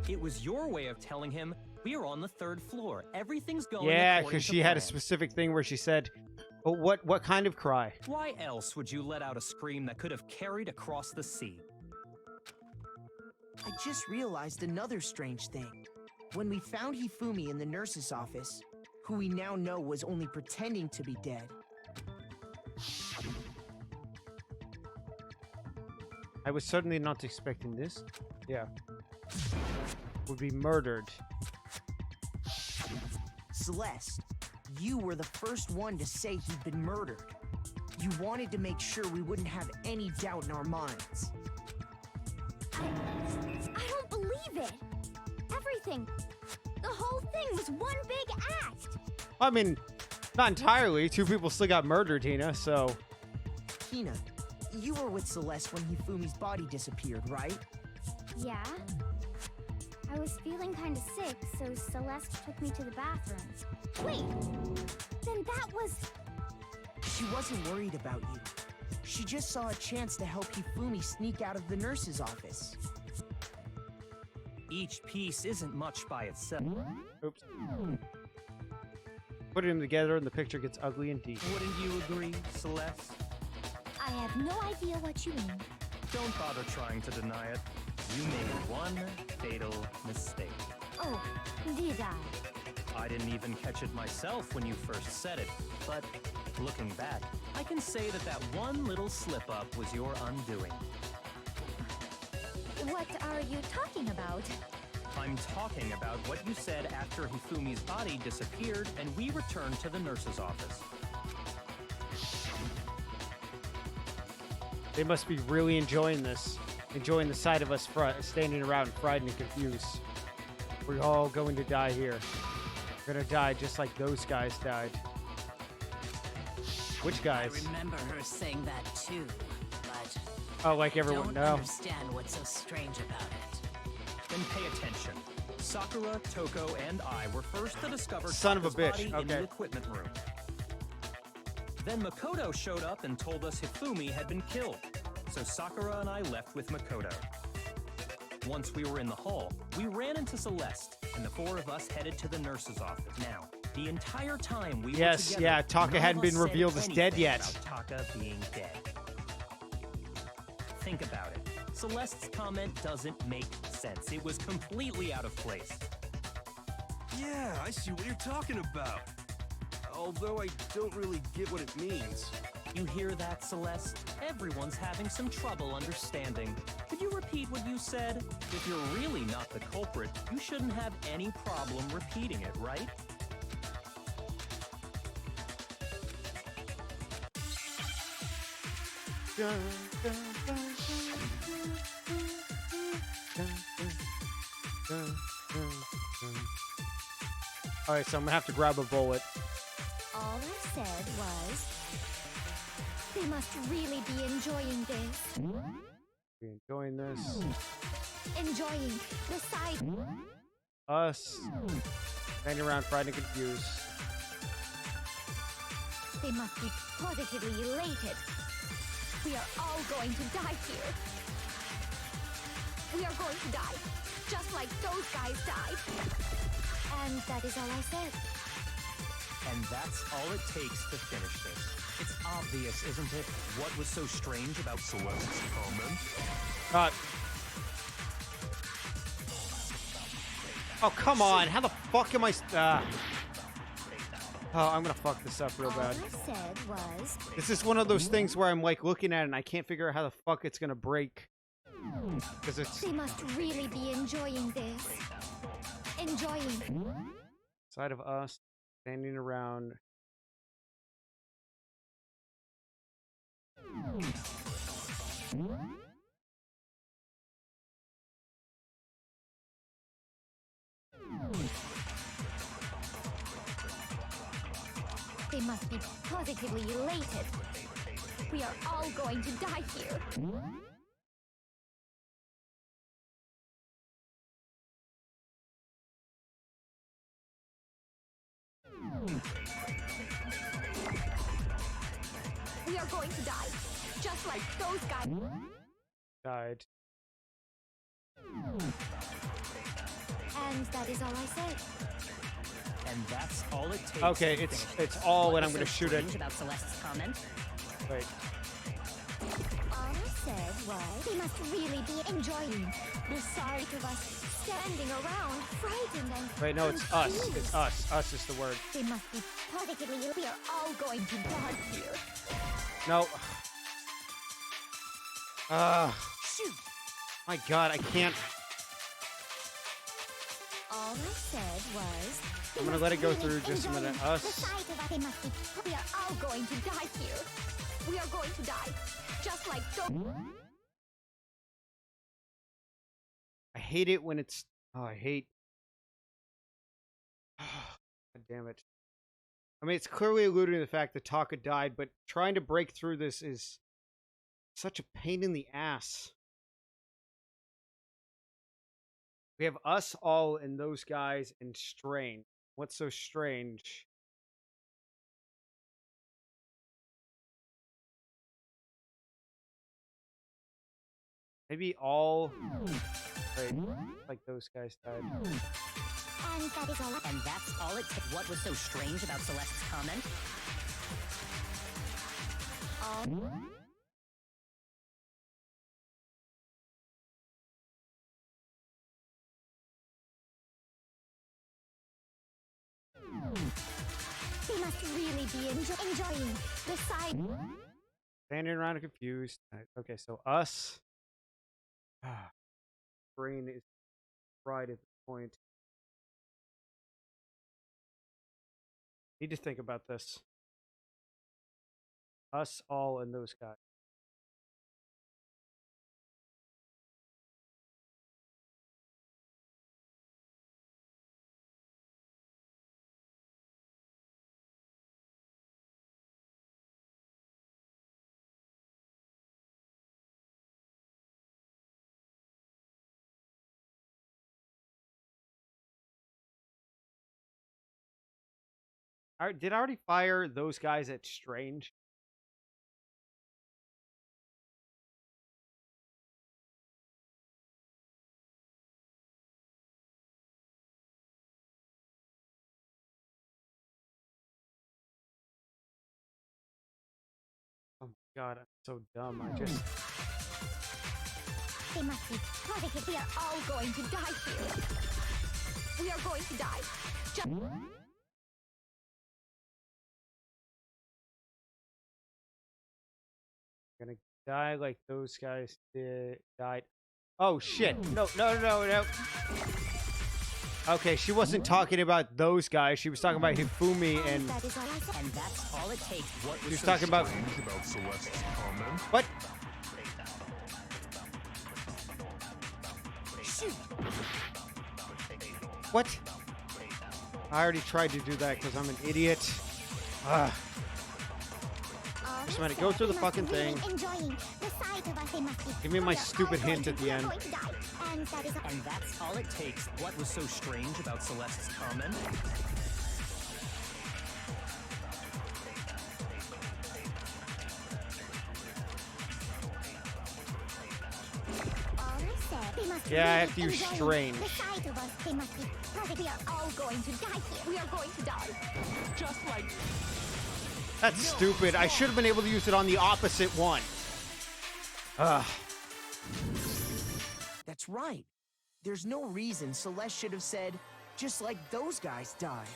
It was your way of telling him, we're on the third floor. Everything's going Yeah, according because to she had a plan." specific thing where she said, "But what kind of cry?" Why else would you let out a scream that could have carried across the sea? I just realized another strange thing. When we found Hifumi in the nurse's office, who we now know was only pretending to be dead, I was certainly not expecting this. Yeah. Would be murdered. Celeste, you were the first one to say he'd been murdered. You wanted to make sure we wouldn't have any doubt in our minds. I don't believe it. Everything, the whole thing was one big act. I mean, not entirely. Two people still got murdered, Tina, so... Hina, you were with Celeste when Hifumi's body disappeared, right? Yeah. I was feeling kind of sick, so Celeste took me to the bathroom. Wait, then that was... She wasn't worried about you. She just saw a chance to help Hifumi sneak out of the nurse's office. Each piece isn't much by itself. Oops. Putting them together and the picture gets ugly indeed. Wouldn't you agree, Celeste? I have no idea what you mean. Don't bother trying to deny it. You made one fatal mistake. Oh, did I? I didn't even catch it myself when you first said it, but looking back, I can say that that one little slip-up was your undoing. What are you talking about? I'm talking about what you said after Hifumi's body disappeared and we returned to the nurse's office. They must be really enjoying this. Enjoying the sight of us standing around frightened and confused. We're all going to die here. We're gonna die just like those guys died. Which guys? I remember her saying that too, but Oh, like everyone don't knows. understand what's so strange about it. Then pay attention. Sakura, Toko, and I were first to discover Son of a Taka's bitch, body in the okay. equipment room. Then Makoto showed up and told us Hifumi had been killed. So Sakura and I left with Makoto. Once we were in the hall, we ran into Celeste, and the four of us headed to the nurse's office. Now, the entire time we were together, yeah, Taka none hadn't of been us said revealed as dead anything yet. about Taka being dead. Think about it. Celeste's comment doesn't make sense. It was completely out of place. Yeah, I see what you're talking about. Although I don't really get what it means. You hear that, Celeste? Everyone's having some trouble understanding. Could you repeat what you said? If you're really not the culprit, you shouldn't have any problem repeating it, right? Alright, so I'm gonna have to grab a bullet. All I said was, they must really be enjoying this. We enjoying this. Enjoying the side. Us. Standing around frightened and confused. They must be positively elated. We are all going to die here. We are going to die, just like those guys died. And that is all I said. And that's all it takes to finish this. It's obvious, isn't it? What was so strange about Celeste's comment? Oh, come on. How the fuck am I... Oh, I'm gonna fuck this up real All bad. I said was, This is one of those things where I'm like looking at it and I can't figure out how the fuck it's gonna break. Because it's they must really be enjoying this. Enjoying. side of us, standing around. They must be positively elated. We are all going to die here. We are going to die, just like those guys. Died. And that is all I said. And that's all it takes. Okay, to it's finish this. all What and I'm was gonna so shoot it. strange about Celeste's comment? Wait. All I said was, they must really be enjoying the sight of us standing around, frightened and Wait, no, it's us. confused. It's us. Us is the word. They must be positively ill. We are all going to die here. No. Shoot! My god, I can't. All I said was, I'm gonna let it go through just a minute. The Us. sight of us, they must be. We are all going to die here. We are going to die, just like those. I hate it when it's... Oh, I hate... God damn it. I mean, it's clearly alluding to the fact that Taka died, but trying to break through this is such a pain in the ass. We have us all and those guys and strange. What's so strange? Maybe all... Wait, like those guys died. And that is all. And that's all it takes. What was so strange about Celeste's comment? All. They must really be enjoying the sight. Standing around and confused. Okay, so us. Brain is fried at this point. Need to think about this. Us all and those guys. Did I already fire those guys at Strange? God, I'm so dumb. I just... They must be positive we are all going to die here. We are going to die. Just Gonna die like those guys died. Oh, shit. No, no, no, no. Okay, she wasn't talking about those guys. She was talking about Hifumi and... that is all I said. And that's all it takes. What She was was so talking about... strange about Celeste's comment? What? Shoot! What? I already tried to do that because I'm an idiot. Ugh. Just a minute, go through the fucking thing. Give me my stupid hint at the end. And that's all it takes. What was so strange about Celeste's comment? Yeah, I have to use strange. We are all going to die here. We are going to die. Just like That's stupid. I should have been able to use it on the opposite one. Ugh. That's right. There's no reason Celeste should have said, just like those guys died.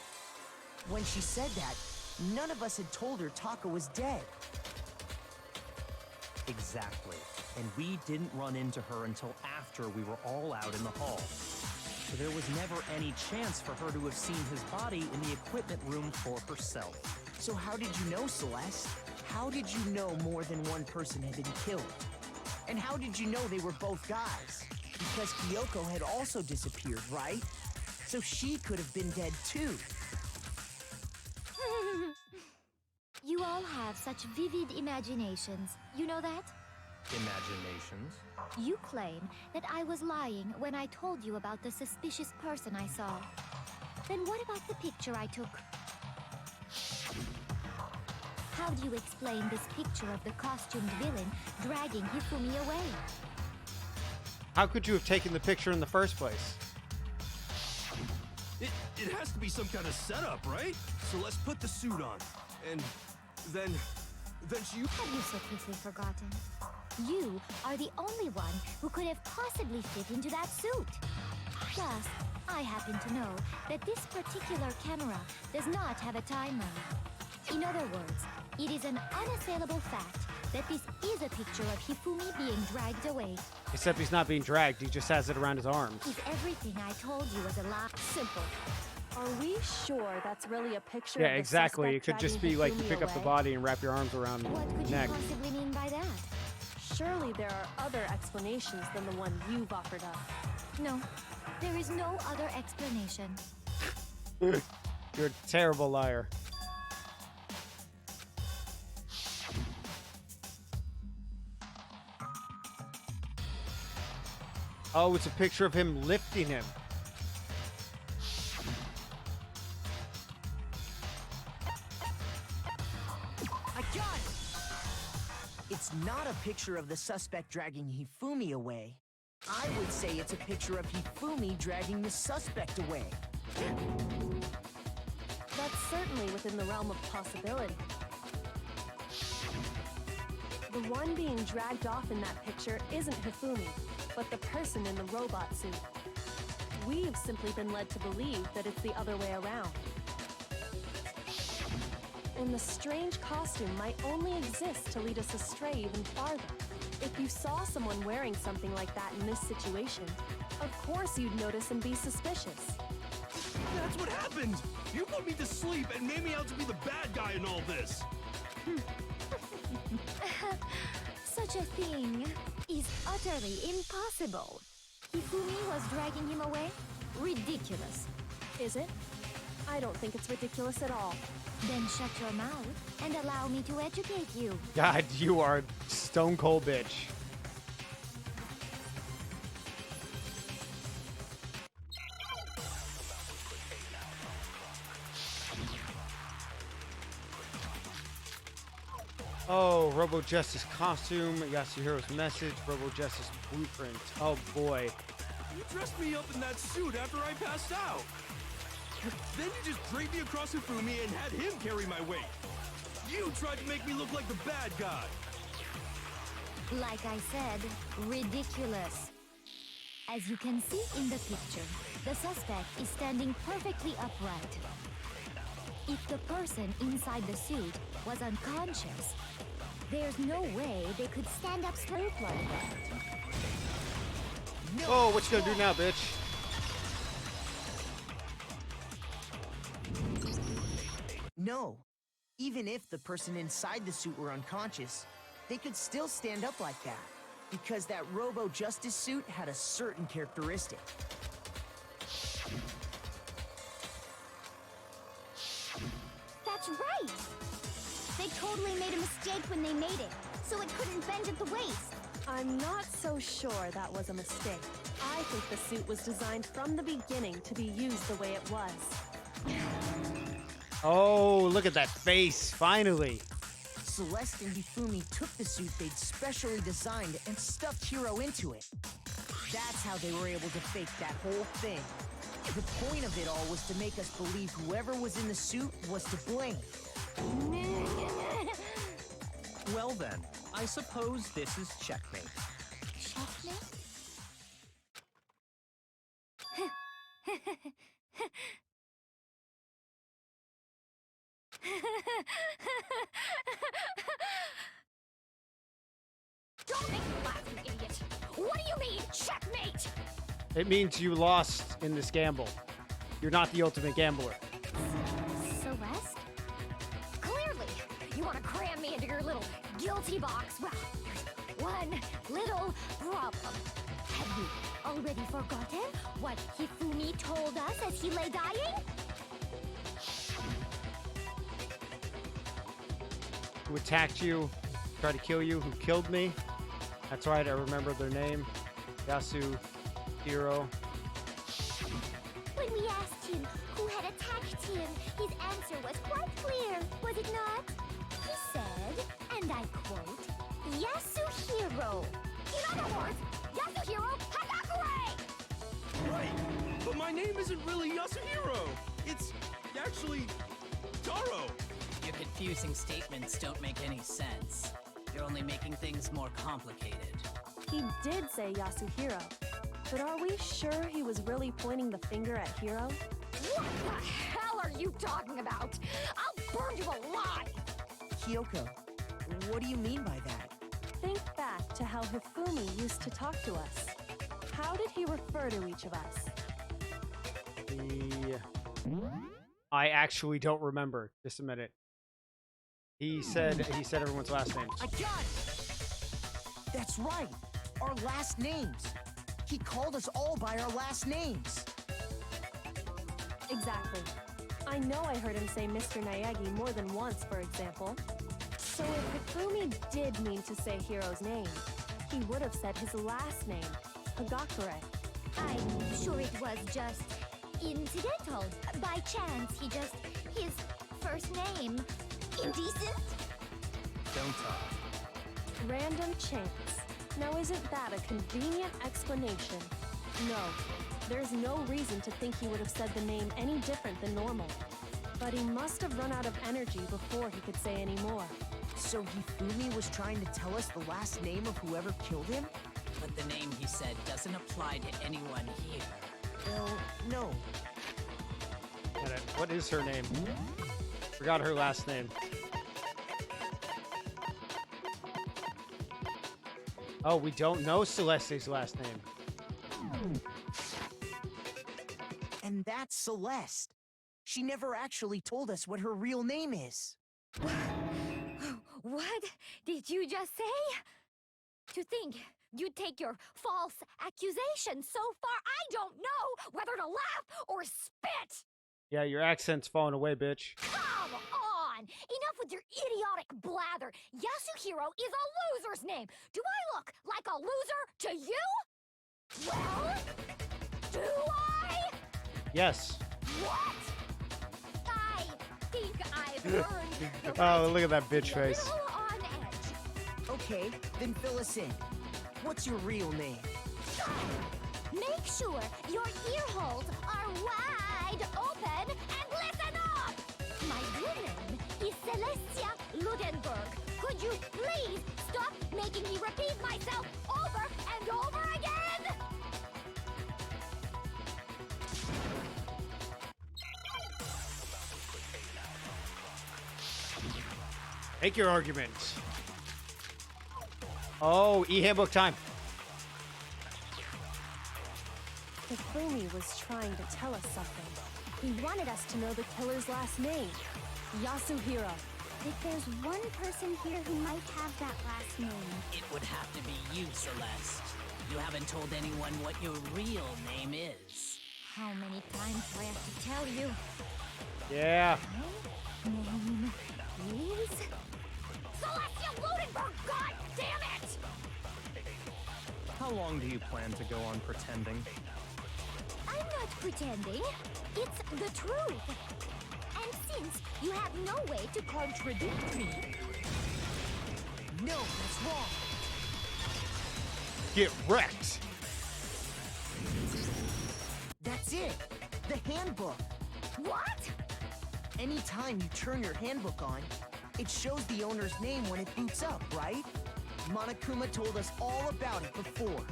When she said that, none of us had told her Taka was dead. Exactly. And we didn't run into her until after we were all out in the hall. So there was never any chance for her to have seen his body in the equipment room for herself. So how did you know, Celeste? How did you know more than one person had been killed? And how did you know they were both guys? Because Kyoko had also disappeared, right? So she could have been dead too. You all have such vivid imaginations. You know that? Imaginations. You claim that I was lying when I told you about the suspicious person I saw. Then what about the picture I took? How do you explain this picture of the costumed villain dragging Hifumi away? How could you have taken the picture in the first place? It has to be some kind of setup, right? So let's put the suit on. And then she... Have you so quickly forgotten? You are the only one who could have possibly fit into that suit. Plus, I happen to know that this particular camera does not have a timer. In other words, it is an unassailable fact that this is a picture of Hifumi being dragged away. Except he's not being dragged, he just has it around his arms. If everything I told you was a lie, Simple. Are we sure that's really a picture Yeah, of the exactly. It suspect could just dragging be like you Hifumi pick up the away? body and wrap your arms around what could the you neck. possibly mean by that? Surely there are other explanations than the one you've offered up. No, there is no other explanation. You're a terrible liar. Oh, it's a picture of him lifting him. I got it! It's not a picture of the suspect dragging Hifumi away. I would say it's a picture of Hifumi dragging the suspect away. That's certainly within the realm of possibility. The one being dragged off in that picture isn't Hifumi, but the person in the robot suit. We've simply been led to believe that it's the other way around. And the strange costume might only exist to lead us astray even farther. If you saw someone wearing something like that in this situation, of course you'd notice and be suspicious. That's what happened! You put me to sleep and made me out to be the bad guy in all this! Such a thing is utterly impossible. Hifumi was dragging him away? Ridiculous. Is it? I don't think it's ridiculous at all. Then shut your mouth and allow me to educate you. God, you are a stone cold bitch. Oh, Robo Justice costume, Yasuhiro's message, Robo Justice blueprint. Oh boy. You dressed me up in that suit after I passed out! Then you just draped me across Hifumi and had him carry my weight! You tried to make me look like the bad guy! Like I said, ridiculous. As you can see in the picture, the suspect is standing perfectly upright. If the person inside the suit was unconscious, there's no way they could stand up straight like that. Oh, what you gonna do now, bitch? No. Even if the person inside the suit were unconscious, they could still stand up like that. Because that Robo-Justice suit had a certain characteristic. That's right! They totally made a mistake when they made it, so it couldn't bend at the waist. I'm not so sure that was a mistake. I think the suit was designed from the beginning to be used the way it was. Oh, look at that face, finally. Celeste and Hifumi took the suit they'd specially designed and stuffed Hiro into it. That's how they were able to fake that whole thing. The point of it all was to make us believe whoever was in the suit was to blame. Well then, I suppose this is checkmate. Checkmate? Don't make me laugh, you idiot! What do you mean, checkmate? It means you lost in this gamble. You're not the ultimate gambler. Celeste? Clearly, you want to cram me into your little guilty box. Well, there's one little problem. Have you already forgotten what Hifumi told us as he lay dying? Who attacked you, tried to kill you, who killed me. That's right, I remember their name. Yasu, Hiro. When we asked him who had attacked him, his answer was quite clear, was it not? He said, and I quote, Yasuhiro. In other words, Yasuhiro Hagakure! Right, but my name isn't really Yasuhiro. It's actually Taro. Your confusing statements don't make any sense. You're only making things more complicated. He did say Yasuhiro, but are we sure he was really pointing the finger at Hiro? What the hell are you talking about? I'll burn you alive! Kyoko, what do you mean by that? Think back to how Hifumi used to talk to us. How did he refer to each of us? I actually don't remember. Just a minute. He said everyone's last names. I got it! That's right! Our last names! He called us all by our last names! Exactly. I know I heard him say Mr. Naegi more than once, for example. So if Hifumi did mean to say Hiro's name, he would have said his last name, Hagakure. I'm sure it was just incidental. By chance, his first name. Indecent? Don't talk. Random chance. Now isn't that a convenient explanation? No, there's no reason to think he would have said the name any different than normal. But he must have run out of energy before he could say any more. So Hifumi was trying to tell us the last name of whoever killed him? But the name he said doesn't apply to anyone here. Well, no. What is her name? Forgot her last name. Oh, we don't know Celeste's last name. And that's Celeste. She never actually told us what her real name is. What did you just say? To think you'd take your false accusation so far, I don't know whether to laugh or spit! Yeah, your accent's falling away, bitch. Come on! Enough with your idiotic blather! Yasuhiro is a loser's name! Do I look like a loser to you? Well, do I? Yes. What? I think I've earned the Oh, right look at that bitch to be a face. little on edge. Okay, then fill us in. What's your real name? Make sure your ear holes are wide open and listen up! My real name is Celestia Ludenberg. Could Would you please stop making me repeat myself over and over again? Make your argument. Oh, e-handbook time. Hifumi was trying to tell us something. He wanted us to know the killer's last name, Yasuhiro. If there's one person here who might have that last name, It would have to be you, Celeste. You haven't told anyone what your real name is. How many times do I have to tell you? Yeah. my name is Celestia Ludenberg. God damn it! How long do you plan to go on pretending? I'm not pretending. It's the truth. And since you have no way to contradict me, No, that's wrong. Get wrecked. That's it. The handbook. what? Anytime you turn your handbook on, it shows the owner's name when it boots up, right? Monokuma told us all about it before.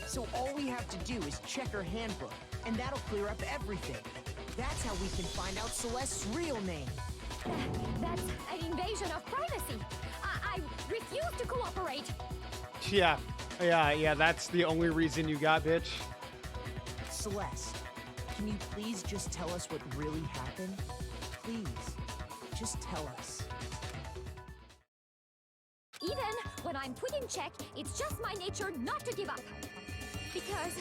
So all we have to do is check her handbook, and that'll clear up everything. That's how we can find out Celeste's real name. That's an invasion of privacy. I refuse to cooperate. Yeah. Yeah, that's the only reason you got, bitch. Celeste, can you please just tell us what really happened? Please, just tell us. Even when I'm put in check, it's just my nature not to give up. Because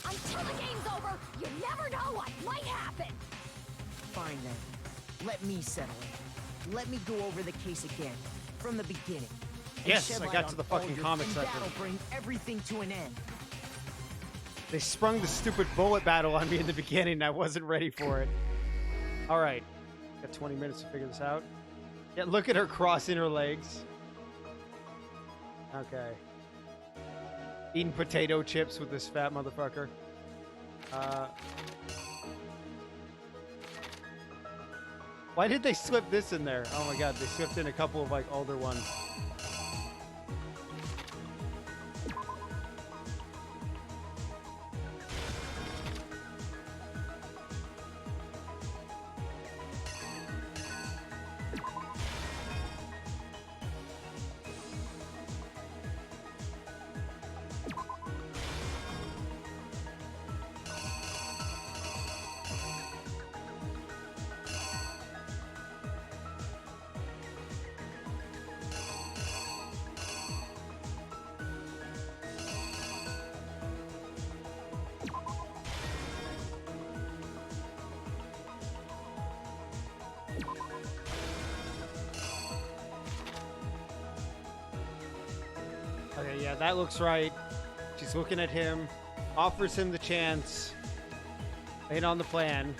until the game's over, you never know what might happen. Fine then. Let me settle it. Let me go over the case again, from the beginning. and Yes, shed I light got on to the all fucking your- comic and section. that'll bring everything to an end. They sprung the stupid bullet battle on me in the beginning. And I wasn't ready for it. All right. Got 20 minutes to figure this out. Yeah, look at her crossing her legs. Okay. Eating potato chips with this fat motherfucker. Why did they slip this in there? Oh my god, they slipped in a couple of like older ones. Okay, yeah, that looks right. She's looking at him, offers him the chance, laid on the plan.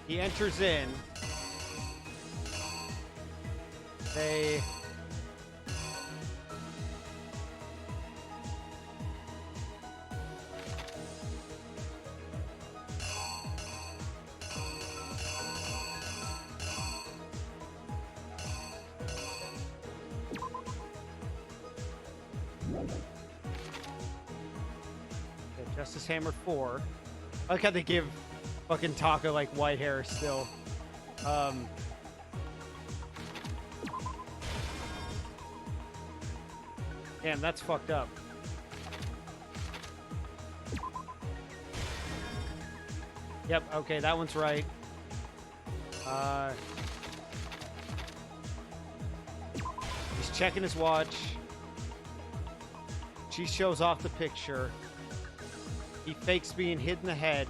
He enters in. They... Okay, Justice Hammer 4. I like how they give fucking Taka like white hair still. Damn, that's fucked up. Yep, okay, that one's right. He's checking his watch. She shows off the picture. He fakes being hit in the head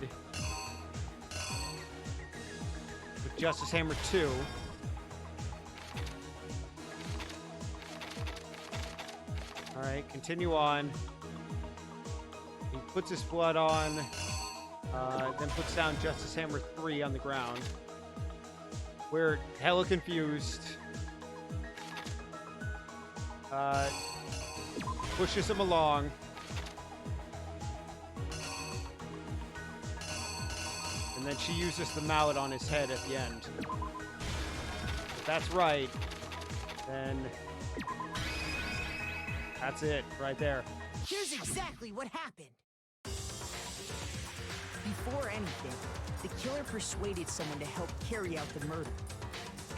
with Justice Hammer 2. Alright, continue on. He puts his blood on, then puts down Justice Hammer 3 on the ground. We're hella confused. Pushes him along. And then she uses the mallet on his head at the end. If that's right, then that's it right there. Here's exactly what happened. Before anything, the killer persuaded someone to help carry out the murder.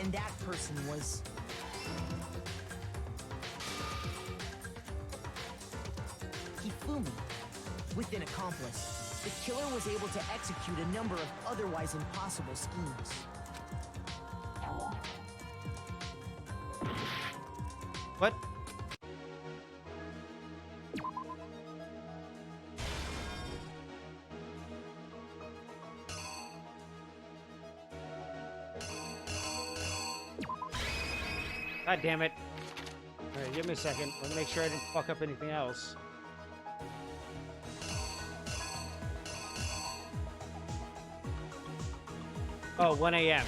And that person was... Hifumi. With an accomplice, the killer was able to execute a number of otherwise impossible schemes. What? God damn it. Alright, give me a second. Let me make sure I didn't fuck up anything else. Oh, 1 a.m.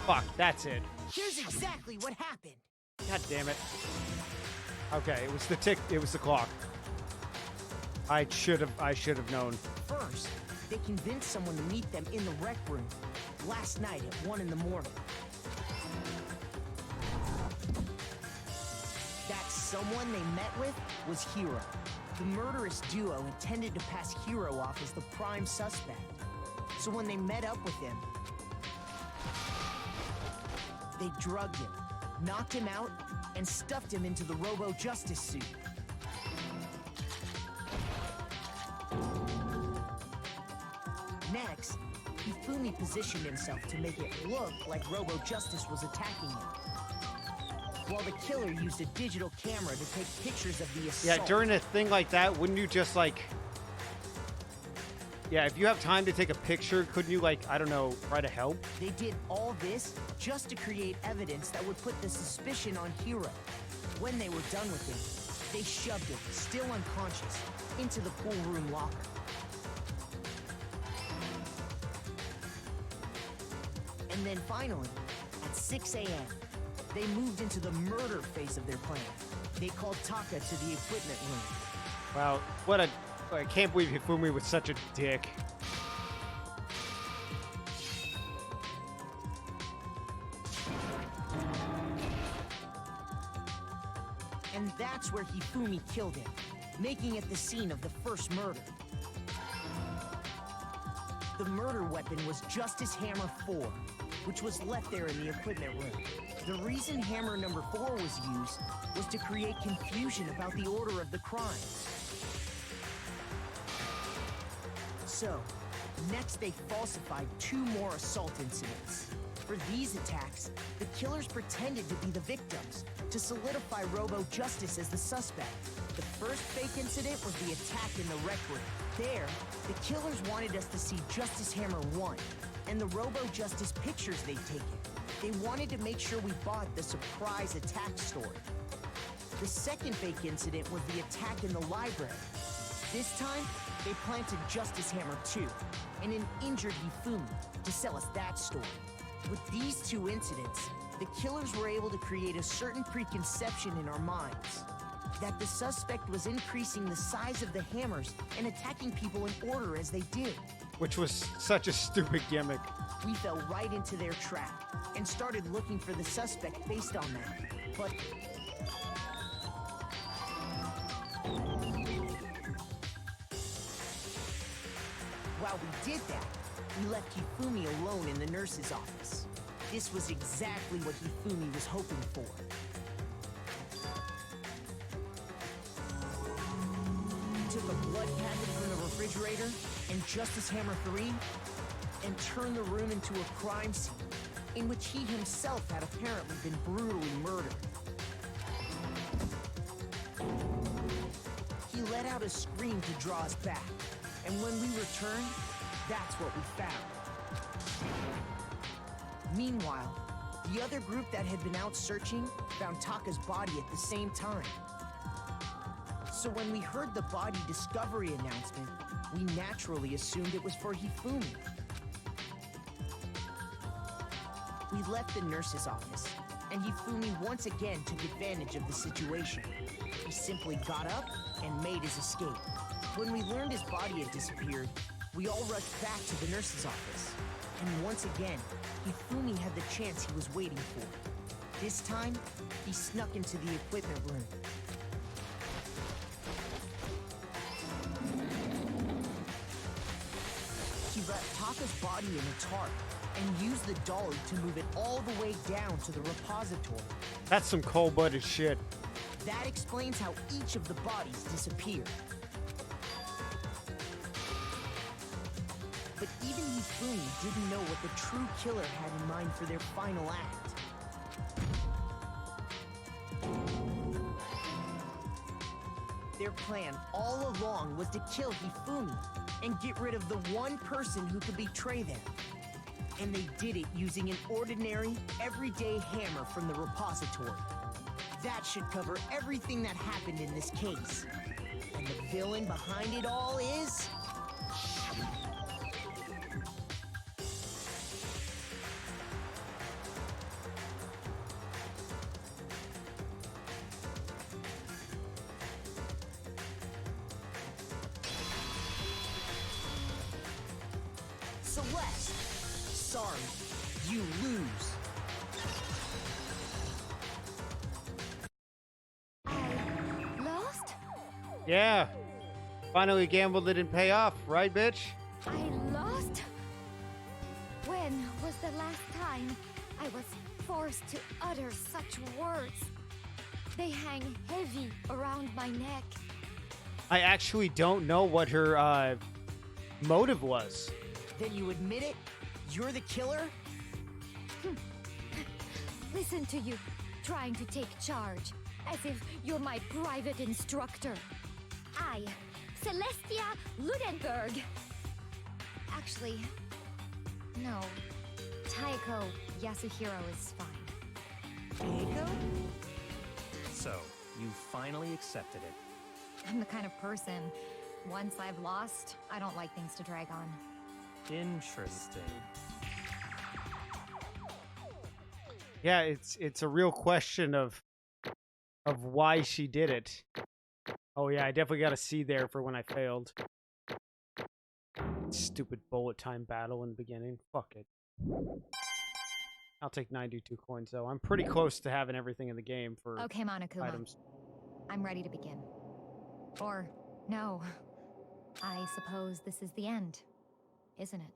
Fuck, that's it. Here's exactly what happened. God damn it. Okay, it was the tick, it was the clock. I should have known. First, they convinced someone to meet them in the rec room last night at 1 in the morning. That someone they met with was Hiro. The murderous duo intended to pass Hiro off as the prime suspect. So when they met up with him, they drugged him, knocked him out, and stuffed him into the Robo-Justice suit. Next, Hifumi positioned himself to make it look like Robo-Justice was attacking him, while the killer used a digital camera to take pictures of the assault. Yeah, during a thing like that, wouldn't you just like... Yeah, if you have time to take a picture, couldn't you, like, I don't know, try to help? They did all this just to create evidence that would put the suspicion on Hiro. When they were done with him, they shoved him, still unconscious, into the pool room locker. And then finally, at 6 a.m., they moved into the murder phase of their plan. They called Taka to the equipment room. Wow, what a... I can't believe Hifumi was such a dick. And that's where Hifumi killed him, making it the scene of the first murder. The murder weapon was Justice Hammer 4, which was left there in the equipment room. The reason Hammer number 4 was used was to create confusion about the order of the crime. So, next they falsified 2 more assault incidents. For these attacks, the killers pretended to be the victims to solidify Robo-Justice as the suspect. The first fake incident was the attack in the rec room. There, the killers wanted us to see Justice Hammer 1 and the Robo-Justice pictures they'd taken. They wanted to make sure we bought the surprise attack story. The second fake incident was the attack in the library. This time, they planted Justice Hammer 2 and an injured Hifumi to sell us that story. With these 2 incidents, the killers were able to create a certain preconception in our minds that the suspect was increasing the size of the hammers and attacking people in order as they did. Which was such a stupid gimmick. We fell right into their trap and started looking for the suspect based on that. But while we did that, we left Hifumi alone in the nurse's office. This was exactly what Hifumi was hoping for. He took a blood packet from the refrigerator and Justice Hammer 3 and turned the room into a crime scene in which he himself had apparently been brutally murdered. He let out a scream to draw us back, and when we returned, that's what we found. Meanwhile, the other group that had been out searching found Taka's body at the same time. So when we heard the body discovery announcement, we naturally assumed it was for Hifumi. We left the nurse's office, and Hifumi once again took advantage of the situation. He simply got up and made his escape. When we learned his body had disappeared, we all rushed back to the nurse's office. And once again, Hifumi had the chance he was waiting for. This time, he snuck into the equipment room. He wrapped Taka's body in a tarp and used the dolly to move it all the way down to the repository. That's some cold-blooded shit. That explains how each of the bodies disappeared. But even Hifumi didn't know what the true killer had in mind for their final act. Their plan all along was to kill Hifumi and get rid of the one person who could betray them. And they did it using an ordinary, everyday hammer from the repository. That should cover everything that happened in this case. And the villain behind it all is... Celeste. Sorry, you lose. Lost? Yeah. Finally gambled it didn't pay off, right, bitch? I lost? When was the last time I was forced to utter such words? They hang heavy around my neck. I actually don't know what her motive was. Then you admit it? You're the killer? Listen to you, trying to take charge, as if you're my private instructor. I, Celestia Ludenberg. Actually, no. Taiko Yasuhiro is fine. Taiko? So, you finally accepted it. I'm the kind of person, once I've lost, I don't like things to drag on. Interesting. Yeah, it's a real question of why she did it. Oh yeah, I definitely got a C there for when I failed. Stupid bullet time battle in the beginning. Fuck it. I'll take 92 coins though. I'm pretty close to having everything in the game for Okay, Monokuma. items. I'm ready to begin. Or, no. I suppose this is the end, isn't it?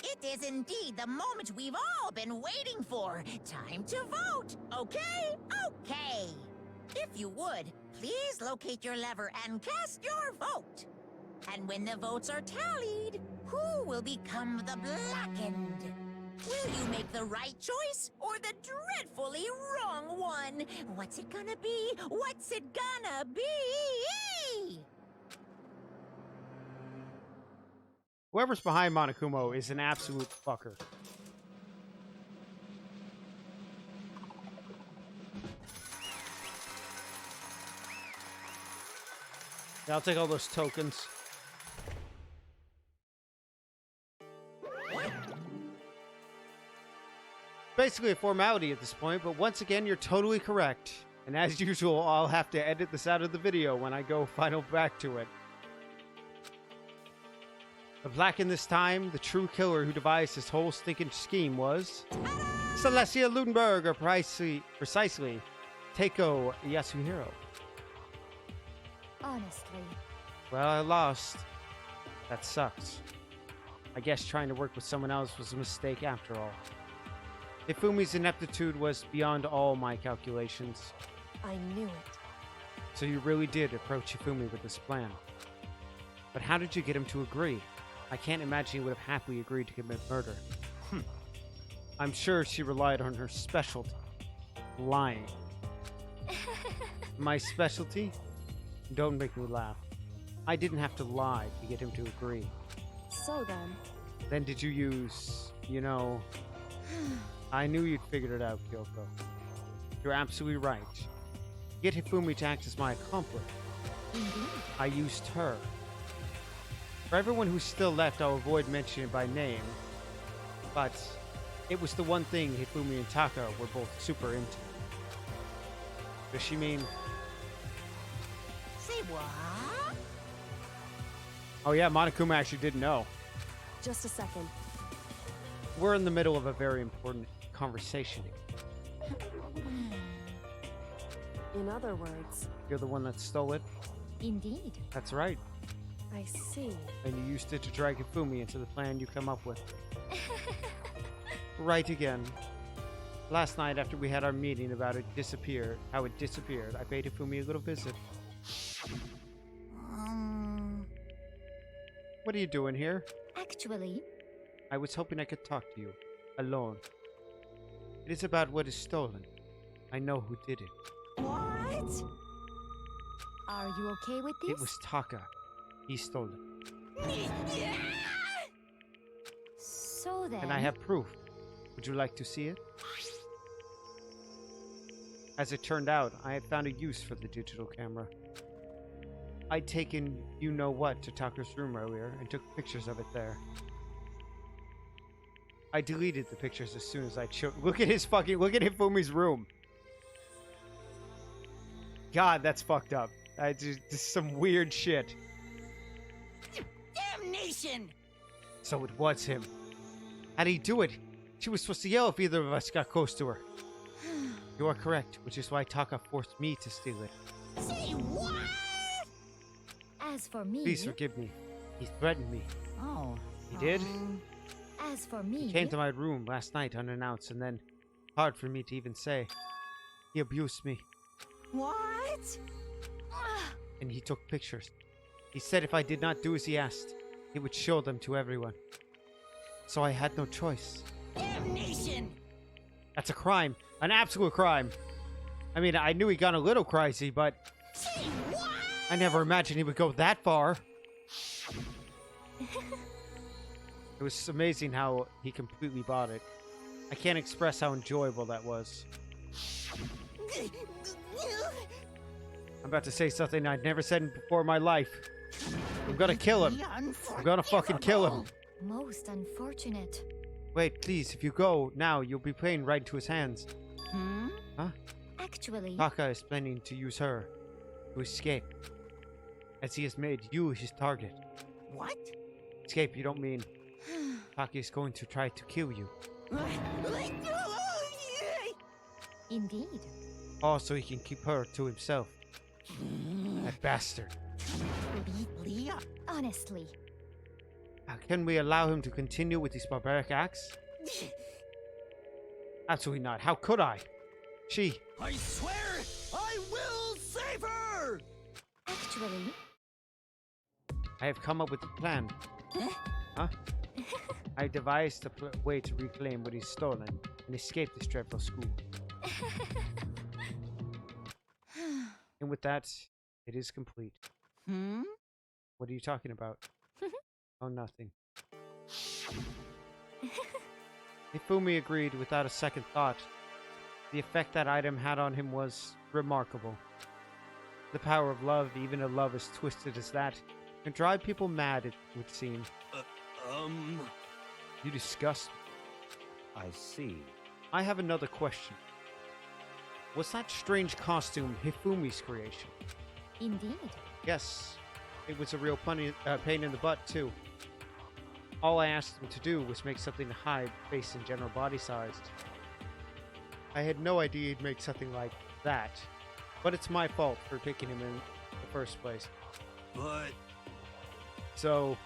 It is indeed the moment we've all been waiting for. Time to vote. Okay? Okay. If you would, please locate your lever and cast your vote. And when the votes are tallied, who will become the blackened? Will you make the right choice or the dreadfully wrong one? What's it gonna be? What's it gonna be? Whoever's behind Monokuma is an absolute fucker. Yeah, I'll take all those tokens. Basically a formality at this point, but once again, you're totally correct. And as usual, I'll have to edit this out of the video when I go final back to it. But blackened this time, the true killer who devised this whole stinking scheme was... Celestia Ludenberg, or precisely, Taiko Yasuhiro. Honestly. Well, I lost. That sucks. I guess trying to work with someone else was a mistake after all. Hifumi's ineptitude was beyond all my calculations. I knew it. So you really did approach Hifumi with this plan. But how did you get him to agree? I can't imagine he would have happily agreed to commit murder. I'm sure she relied on her specialty. Lying. My specialty? Don't make me laugh. I didn't have to lie to get him to agree. So then... Then did you use, you know... I knew you'd figured it out, Kyoko. You're absolutely right. Get Hifumi to act as my accomplice. I used her. For everyone who's still left, I'll avoid mentioning it by name. But it was the one thing Hifumi and Taka were both super into. Does she mean... Say what? Oh yeah, Monokuma actually didn't know. Just a second. We're in the middle of a very important conversation. In other words, You're the one that stole it? Indeed. That's right. I see. And you used it to drag Hifumi into the plan you come up with. Right again. Last night, after we had our meeting about how it disappeared, I paid Hifumi a little visit. What are you doing here? Actually, I was hoping I could talk to you. Alone. It is about what is stolen. I know who did it. What? are you okay with this? It was Taka. He stole it. So then... And I have proof. Would you like to see it? As it turned out, I had found a use for the digital camera. I'd taken you-know-what to Taka's room earlier and took pictures of it there. I deleted the pictures as soon as I showed. Look at Hifumi's room. God, that's fucked up. Just some weird shit. Damnation! So it was him. How'd he do it? She was supposed to yell if either of us got close to her. You are correct, which is why Taka forced me to steal it. Say what? As for me... Please forgive me. He threatened me. Oh. He did? As for me... He came to my room last night unannounced, and then, hard for me to even say, he abused me. What? And he took pictures. He said if I did not do as he asked, he would show them to everyone. So I had no choice. Damnation! That's a crime. An absolute crime. I mean, I knew he got a little crazy, but... Say what? I never imagined he would go that far. It was amazing how he completely bought it. I can't express how enjoyable that was. I'm about to say something I'd never said before in my life. I'm gonna kill him. I'm gonna fucking kill him. Most unfortunate. Wait, please, if you go now, you'll be playing right into his hands. Hmm? Huh? Actually... Taka is planning to use her to escape, as he has made you his target. What? Escape, you don't mean Taka is going to try to kill you. Indeed. Also, he can keep her to himself. That bastard. Honestly. Can we allow him to continue with these barbaric acts? Absolutely not. How could I? She... I swear I will save her! Actually... I have come up with a plan. Huh? I devised a way to reclaim what he's stolen and escape this dreadful school. And with that, it is complete. Hmm? What are you talking about? Oh, nothing. Hifumi agreed without a second thought. The effect that item had on him was remarkable. The power of love, even a love as twisted as that, can drive people mad, it would seem. You disgust me. I see. I have another question. Was that strange costume Hifumi's creation? Indeed. Yes. It was a real pain in the butt, too. All I asked him to do was make something to hide face and general body sized. I had no idea he'd make something like that. But it's my fault for picking him in the first place. But... So,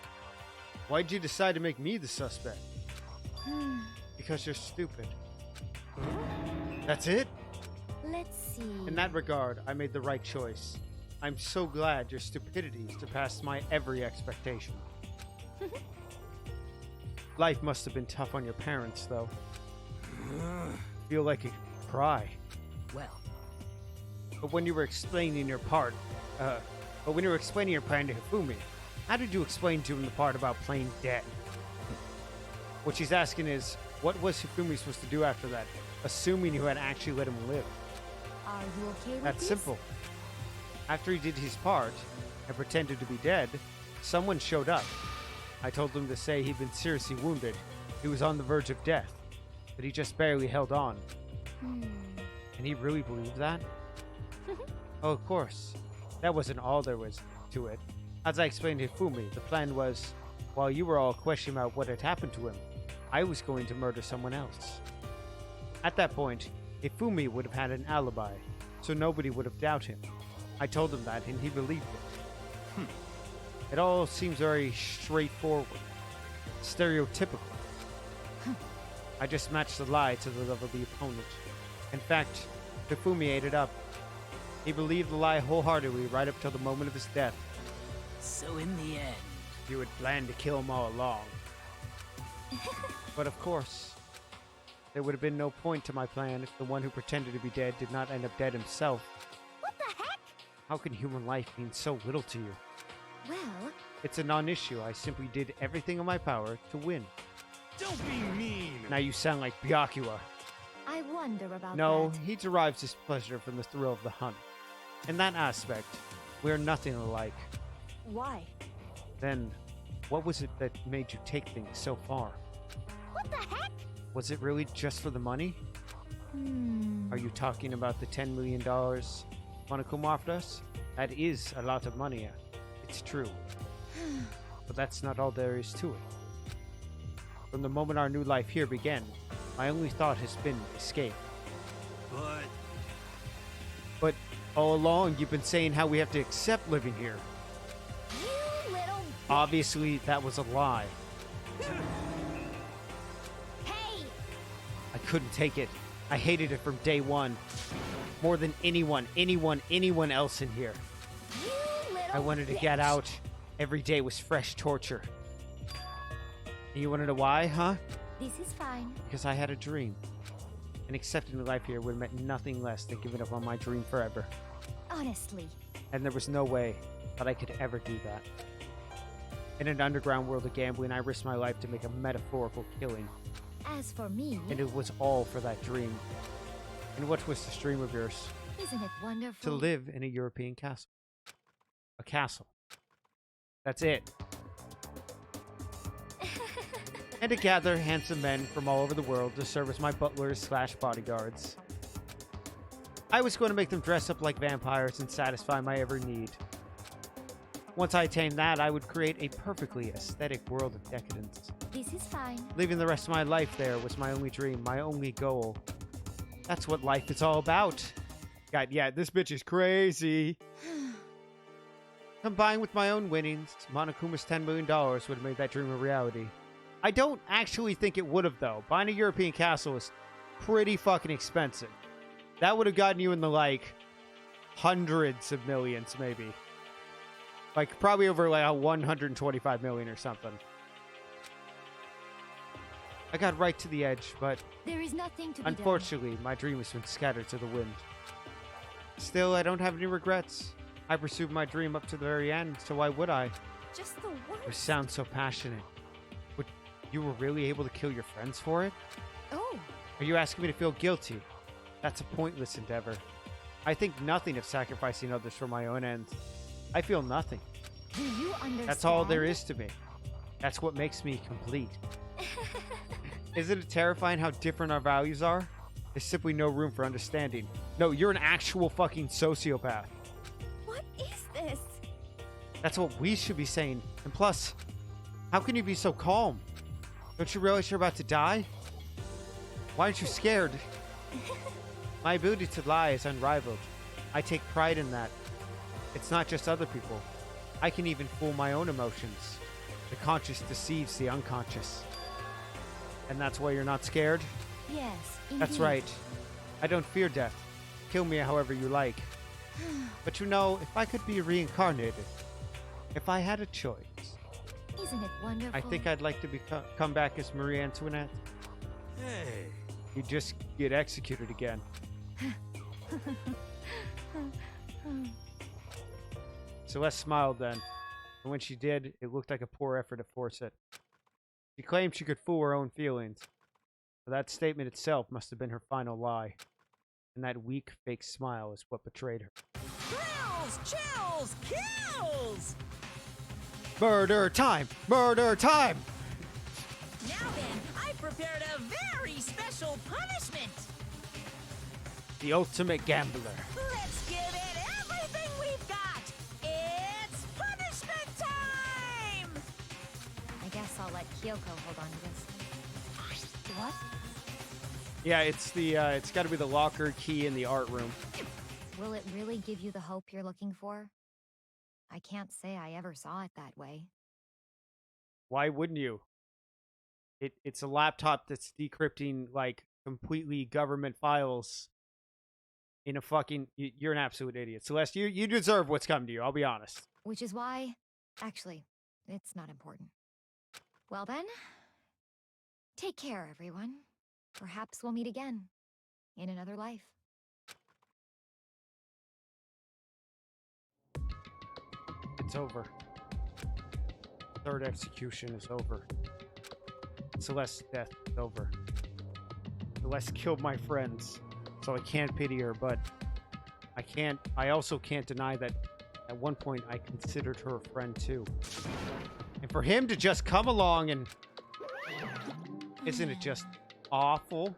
why'd you decide to make me the suspect? Because you're stupid. That's it? Let's see... In that regard, I made the right choice. I'm so glad your stupidity surpassed my every expectation. Life must have been tough on your parents, though. Feel like you could cry. Well, But when you were explaining your plan to Hifumi, how did you explain to him the part about playing dead? What she's asking is, what was Hifumi supposed to do after that? Assuming you had actually let him live. Are you okay with That's this? simple. After he did his part and pretended to be dead, someone showed up. I told him to say he'd been seriously wounded. He was on the verge of death, but he just barely held on. And he really believed that? Oh, of course. That wasn't all there was to it. As I explained to Fumi, the plan was, while you were all questioning about what had happened to him, I was going to murder someone else. At that point, Ifumi would have had an alibi, so nobody would have doubted him. I told him that, and he believed it. It all seems very straightforward, stereotypical. I just matched the lie to the level of the opponent. In fact, Ifumi ate it up. He believed the lie wholeheartedly right up till the moment of his death. So in the end, You had planned to kill him all along. But of course, there would have been no point to my plan if the one who pretended to be dead did not end up dead himself. What the heck? How can human life mean so little to you? Well, It's a non-issue. I simply did everything in my power to win. Don't be mean! Now you sound like Byakuya. I wonder about No, that. he derives his pleasure from the thrill of the hunt. In that aspect, we are nothing alike. Why? Then, what was it that made you take things so far? What the heck? Was it really just for the money? Are you talking about the $10 million Monokuma offered us? That is a lot of money. It's true. But that's not all there is to it. From the moment our new life here began, my only thought has been escape. But all along, you've been saying how we have to accept living here. You little... Obviously, that was a lie. Hey! I couldn't take it. I hated it from day one. More than anyone else in here. You little... I wanted to bitch. get out. Every day was fresh torture. And you want to know why, huh? This is fine. Because I had a dream. And accepting the life here would have meant nothing less than giving up on my dream forever. Honestly. And there was no way that I could ever do that. In an underground world of gambling, I risked my life to make a metaphorical killing. As for me, And it was all for that dream. And what was the dream of yours? isn't it wonderful? To live in a European castle. A castle. That's it. And to gather handsome men from all over the world to serve as my butlers / bodyguards. I was going to make them dress up like vampires and satisfy my every need. Once I attained that, I would create a perfectly aesthetic world of decadence. This is fine. Living the rest of my life there was my only dream, my only goal. That's what life is all about. God, yeah, this bitch is crazy. Combined with my own winnings, Monokuma's $10 million would have made that dream a reality. I don't actually think it would have, though. Buying a European castle is pretty fucking expensive. That would have gotten you in the, like, hundreds of millions, maybe. Like, probably over, like, 125 million or something. I got right to the edge, but There is nothing to be unfortunately, my dream has been scattered to the wind. Still, I don't have any regrets. I pursued my dream up to the very end, so why would I? Just the You worst. sound so passionate. But you were really able to kill your friends for it? done. Oh, Are you asking me to feel guilty? That's a pointless endeavor. I think nothing of sacrificing others for my own ends. I feel nothing. do you understand? That's all there is to me. That's what makes me complete. Isn't it terrifying how different our values are? There's simply no room for understanding. No, you're an actual fucking sociopath. What is this? That's what we should be saying. And plus, how can you be so calm? Don't you realize you're about to die? Why aren't you scared? My ability to lie is unrivaled. I take pride in that. It's not just other people. I can even fool my own emotions. The conscious deceives the unconscious. And that's why you're not scared? Yes, That's indeed. right. I don't fear death. Kill me however you like. But you know, if I could be reincarnated, if I had a choice, Isn't it wonderful? I think I'd like to come back as Marie Antoinette. Hey, You'd just get executed again. Celeste smiled then, and when she did, it looked like a poor effort to force it. She claimed she could fool her own feelings, but that statement itself must have been her final lie. And that weak, fake smile is what betrayed her. Thrills, chills, kills! Murder time! Murder time! Now then, I've prepared a very special punishment. The ultimate gambler. Let's give it everything we've got. It's punishment time! I guess I'll let Kyoko hold on to this. What? Yeah, it's got to be the locker key in the art room. Will it really give you the hope you're looking for? I can't say I ever saw it that way. Why wouldn't you? It's a laptop that's decrypting like completely government files in a fucking... You're an absolute idiot. Celeste, you deserve what's come to you, I'll be honest. Which is why... Actually, it's not important. Well then, take care, everyone. Perhaps we'll meet again. In another life. It's over. Third execution is over. Celeste's death is over. Celeste killed my friends, so I can't pity her, but I also can't deny that at one point I considered her a friend too. And for him to just come along and... Isn't it just awful?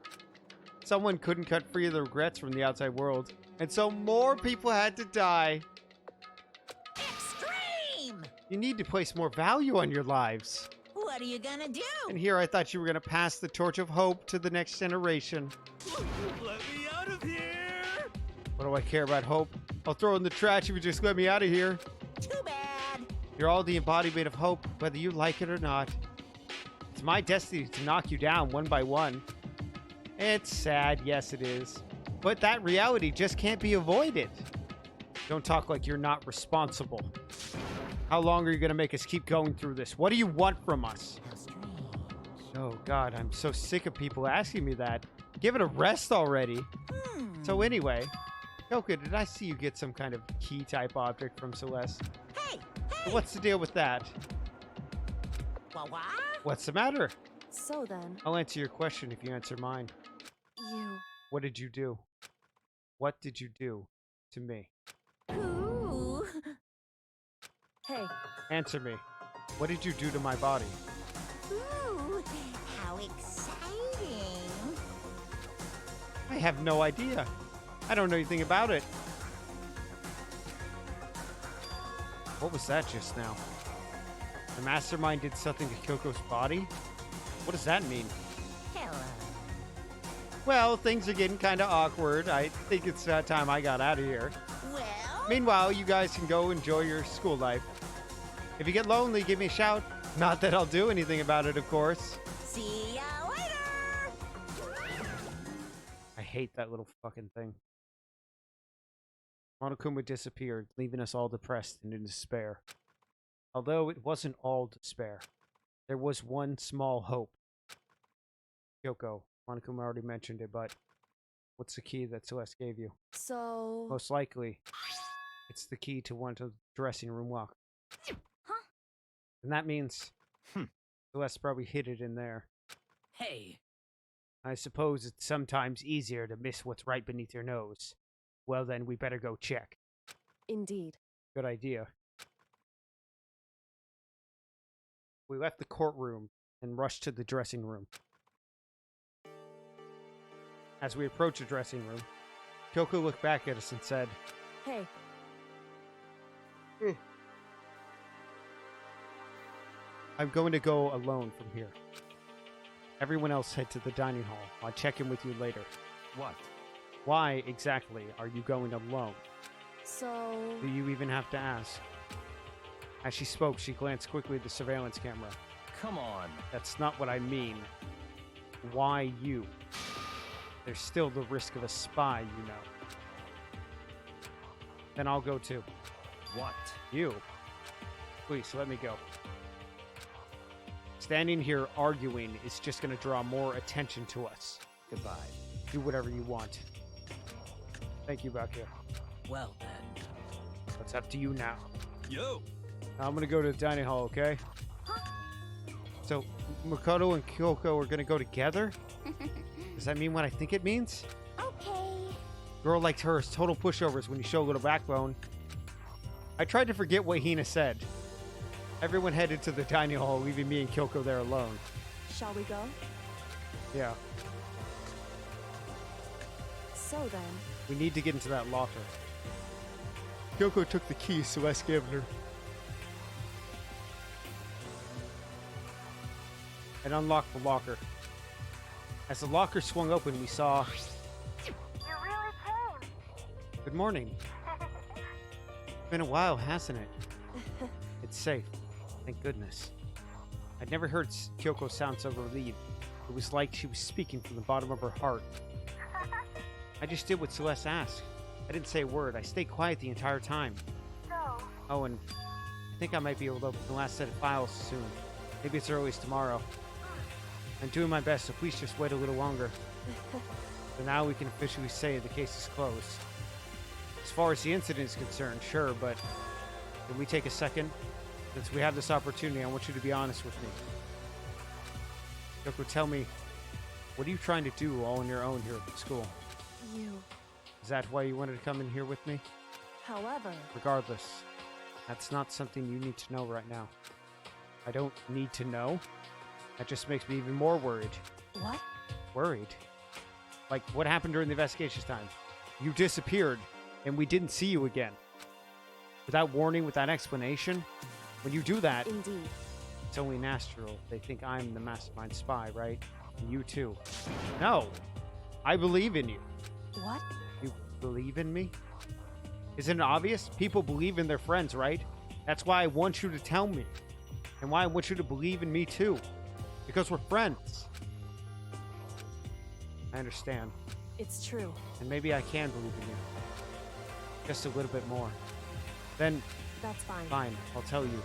Someone couldn't cut free of the regrets from the outside world, and so more people had to die. Extreme! You need to place more value on your lives. What are you gonna do? And here I thought you were going to pass the torch of hope to the next generation. Let me out of here! What do I care about hope? I'll throw it in the trash if you just let me out of here. Too bad. You're all the embodiment of hope, whether you like it or not. It's my destiny to knock you down one by one. It's sad, yes it is. But that reality just can't be avoided. Don't talk like you're not responsible. How long are you going to make us keep going through this? What do you want from us? How strange. Oh god, I'm so sick of people asking me that. Give it a rest already. So anyway, Kyoko, did I see you get some kind of key type object from Celeste? Hey! What's the deal with that? What? What's the matter? So then, I'll answer your question if you answer mine. you... What did you do? What did you do to me? Ooh. Hey, Answer me. What did you do to my body? Ooh. How exciting. I have no idea. I don't know anything about it. What was that just now? The mastermind did something to Kyoko's body? What does that mean? Hello. Well, things are getting kind of awkward. I think it's time I got out of here. Well, Meanwhile, you guys can go enjoy your school life. If you get lonely, give me a shout. Not that I'll do anything about it, of course. see ya later. I hate that little fucking thing. Monokuma disappeared, leaving us all depressed and in despair. Although it wasn't all despair. There was one small hope. Kyoko, Monokuma already mentioned it, but what's the key that Celeste gave you? so... Most likely, it's the key to one of the dressing room lock. Huh? And that means Celeste probably hid it in there. Hey, I suppose it's sometimes easier to miss what's right beneath your nose. Well then, we better go check. Indeed. Good idea. We left the courtroom and rushed to the dressing room. As we approached the dressing room, Kyoko looked back at us and said, Hey, I'm going to go alone from here. Everyone else head to the dining hall. I'll check in with you later. What? Why exactly are you going alone? so... Do you even have to ask? As she spoke, she glanced quickly at the surveillance camera. Come on. That's not what I mean. Why you? There's still the risk of a spy, you know. Then I'll go too. What? You? Please, let me go. Standing here arguing is just going to draw more attention to us. Goodbye. Do whatever you want. Thank you, Bakuya. well then. It's up to you now. Yo! I'm going to go to the dining hall, okay? So, Makoto and Kyoko are going to go together? Does that mean what I think it means? Okay. Girl like her is total pushovers when you show a little backbone. I tried to forget what Hina said. Everyone headed to the dining hall, leaving me and Kyoko there alone. Shall we go? Yeah. So then, We need to get into that locker. Kyoko took the keys, Celeste gave her. And unlocked the locker. As the locker swung open, we saw... You really came. Good morning. It's been a while, hasn't it? It's safe. Thank goodness. I'd never heard Kyoko sound so relieved. It was like she was speaking from the bottom of her heart. I just did what Celeste asked. I didn't say a word. I stayed quiet the entire time. So, Oh, and I think I might be able to open the last set of files soon. Maybe it's early as tomorrow. I'm doing my best, so please just wait a little longer. So now we can officially say the case is closed. As far as the incident is concerned, sure, but can we take a second? Since we have this opportunity, I want you to be honest with me. Kyoko, tell me, what are you trying to do all on your own here at the school? you. Is that why you wanted to come in here with me? However, Regardless, that's not something you need to know right now. I don't need to know. That just makes me even more worried. what? Worried? Like, what happened during the investigation time? You disappeared, and we didn't see you again. Without warning, without explanation? When you do that, Indeed. it's only natural. They think I'm the mastermind spy, right? And you too. No! I believe in you. What? You believe in me? Isn't it obvious? People believe in their friends, right? That's why I want you to tell me. And why I want you to believe in me too. Because we're friends. I understand. It's true. And maybe I can believe in you. Just a little bit more. Then, That's fine. fine, I'll tell you.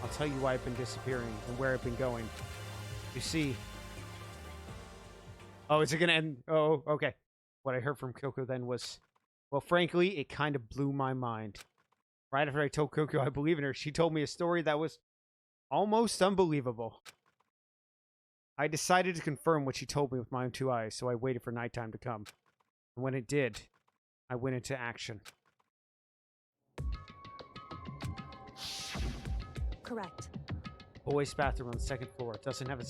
I'll tell you why I've been disappearing and where I've been going. You see... Oh, is it gonna end? Oh, okay. What I heard from Kyoko then was... Well, frankly, it kind of blew my mind. Right after I told Kyoko I believe in her, she told me a story that was almost unbelievable. I decided to confirm what she told me with my own two eyes, so I waited for nighttime to come. And when it did, I went into action. Correct. Boys' bathroom on the second floor. It doesn't have a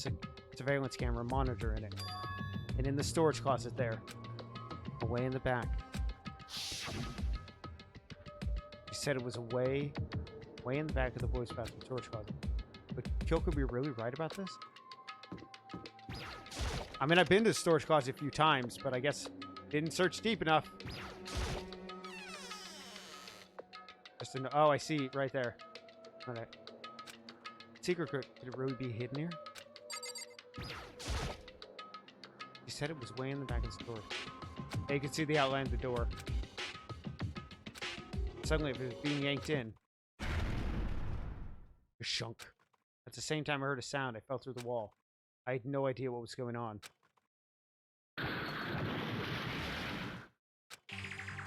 surveillance camera monitor in it. And in the storage closet there, away in the back. She said it was way in the back of the boys' bathroom storage closet. But Kyoko, be really right about this? I mean, I've been to the storage closet a few times, but I guess didn't search deep enough. Oh, I see, right there. Alright. Secret could it really be hidden here? She said it was way in the back of the storage. Yeah, you can see the outline of the door. Suddenly, it was being yanked in. A shunk. At the same time I heard a sound, I fell through the wall. I had no idea what was going on.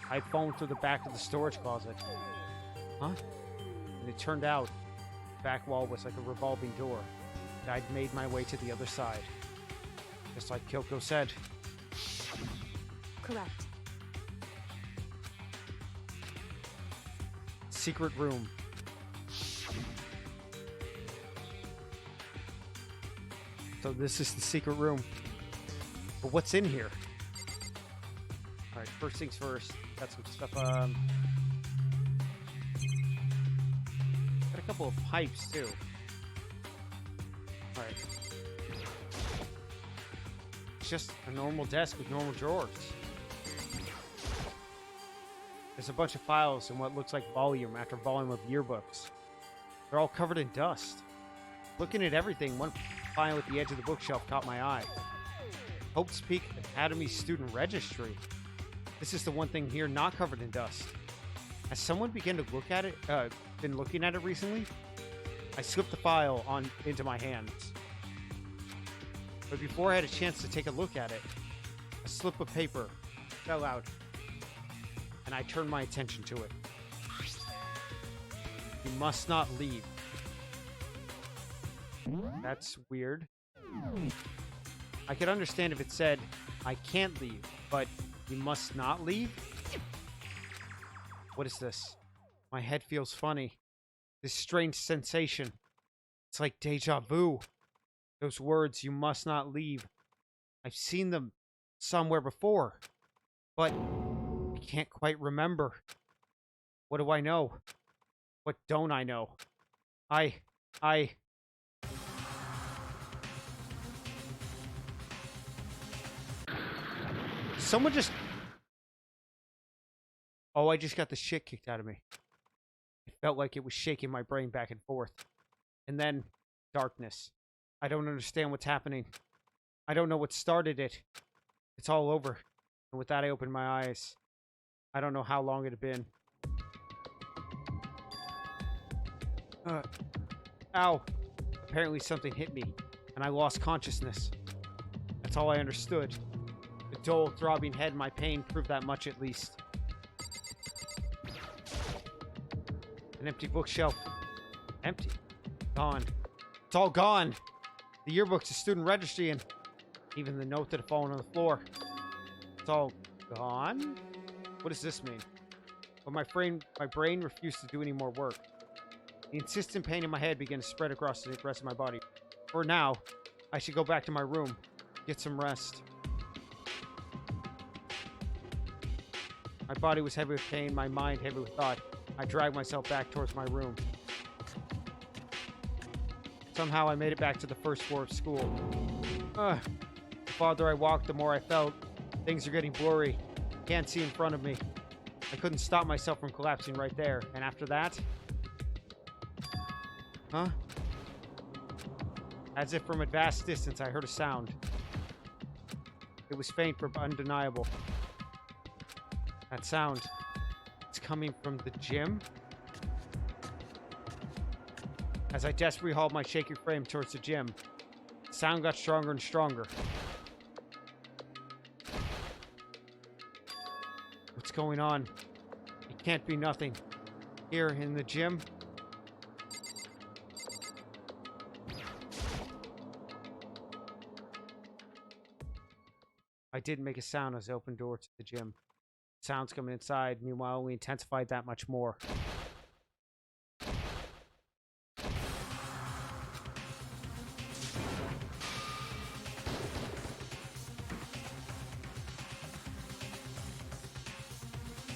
I'd fallen through the back of the storage closet. Huh? And it turned out, the back wall was like a revolving door. And I'd made my way to the other side. Just like Kyoko said. Correct. Secret room. So this is the secret room. But what's in here? Alright, first things first. Got some stuff, got a couple of pipes, too. Alright. It's just a normal desk with normal drawers. There's a bunch of files in what looks like volume after volume of yearbooks. They're all covered in dust. Looking at everything, one file at the edge of the bookshelf caught my eye. Hope's Peak Academy Student Registry. This is the one thing here not covered in dust. As someone began to look at it, been looking at it recently, I slipped the file into my hands. But before I had a chance to take a look at it, a slip of paper fell out, and I turned my attention to it. You must not leave. That's weird. I could understand if it said, I can't leave, but you must not leave? What is this? My head feels funny. This strange sensation. It's like deja vu. Those words, "you must not leave." I've seen them somewhere before, but I can't quite remember. What do I know? What don't I know? Someone just... Oh, I just got the shit kicked out of me. It felt like it was shaking my brain back and forth. And then, darkness. I don't understand what's happening. I don't know what started it. It's all over. And with that, I opened my eyes. I don't know how long it had been. Ow. Apparently something hit me, and I lost consciousness. That's all I understood. The dull, throbbing head and my pain proved that much at least. An empty bookshelf. Empty. Gone. It's all gone. The yearbooks, the student registry, and even the note that had fallen on the floor. It's all gone? What does this mean? But my brain refused to do any more work. The insistent pain in my head began to spread across the rest of my body. For now, I should go back to my room, get some rest. My body was heavy with pain, my mind heavy with thought. I dragged myself back towards my room. Somehow I made it back to the first floor of school. The farther I walked, the more I felt. Things are getting blurry. Can't see in front of me. I couldn't stop myself from collapsing right there. And after that... Huh? As if from a vast distance, I heard a sound. It was faint but undeniable. That sound, it's coming from the gym? As I desperately hauled my shaky frame towards the gym, the sound got stronger and stronger. What's going on? It can't be nothing. Here in the gym? I didn't make a sound as I opened the door to the gym. Sounds coming inside, meanwhile, only intensified that much more.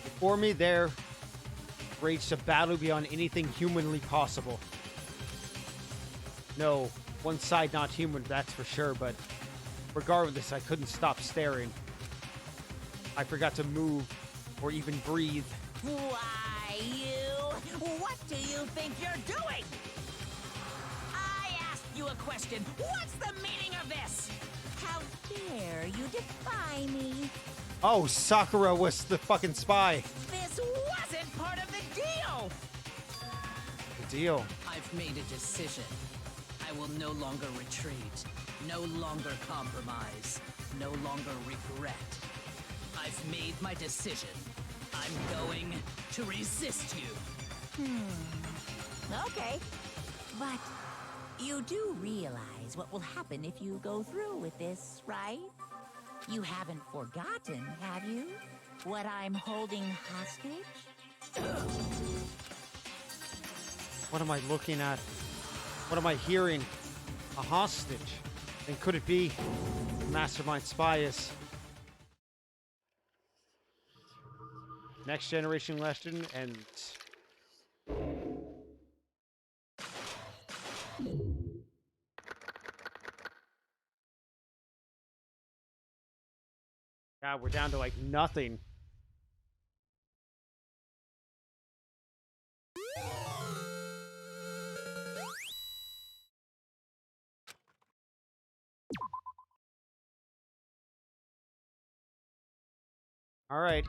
Before me there raged a battle beyond anything humanly possible. No, one side not human, that's for sure, but regardless, I couldn't stop staring. I forgot to move or even breathe. Why, you? What do you think you're doing? I asked you a question. What's the meaning of this? How dare you defy me? Oh, Sakura was the fucking spy. This wasn't part of the deal. The deal. I've made a decision. I will no longer retreat, no longer compromise, no longer regret. I've made my decision. I'm going to resist you. Okay. But you do realize what will happen if you go through with this, right? You haven't forgotten, have you? What I'm holding hostage? What am I looking at? What am I hearing? A hostage? And could it be the mastermind spy is... Next generation lesson and... God, we're down to like nothing. All right.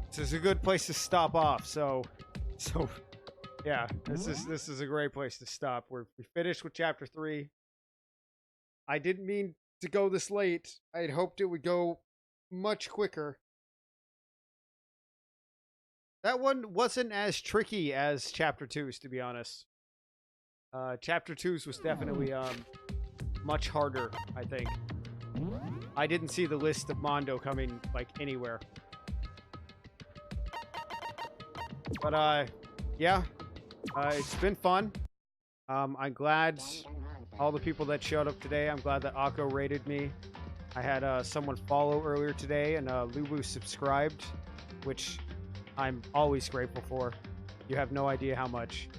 This is a good place to stop off. So yeah, this is a great place to stop. We finished with chapter 3. I didn't mean to go this late. I had hoped it would go much quicker. That one wasn't as tricky as chapter 2's, to be honest. Chapter 2's was definitely much harder, I think. I didn't see the list of Mondo coming like anywhere. But yeah, it's been fun. I'm glad all the people that showed up today. I'm glad that Akko rated me. I had someone follow earlier today, and Lulu subscribed, which I'm always grateful for. You have no idea how much.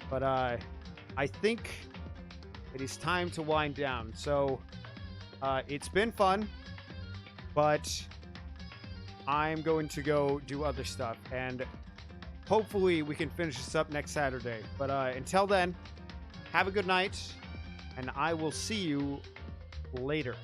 But I think it is time to wind down. So it's been fun, but I'm going to go do other stuff, and hopefully we can finish this up next Saturday. But until then, have a good night, and I will see you later.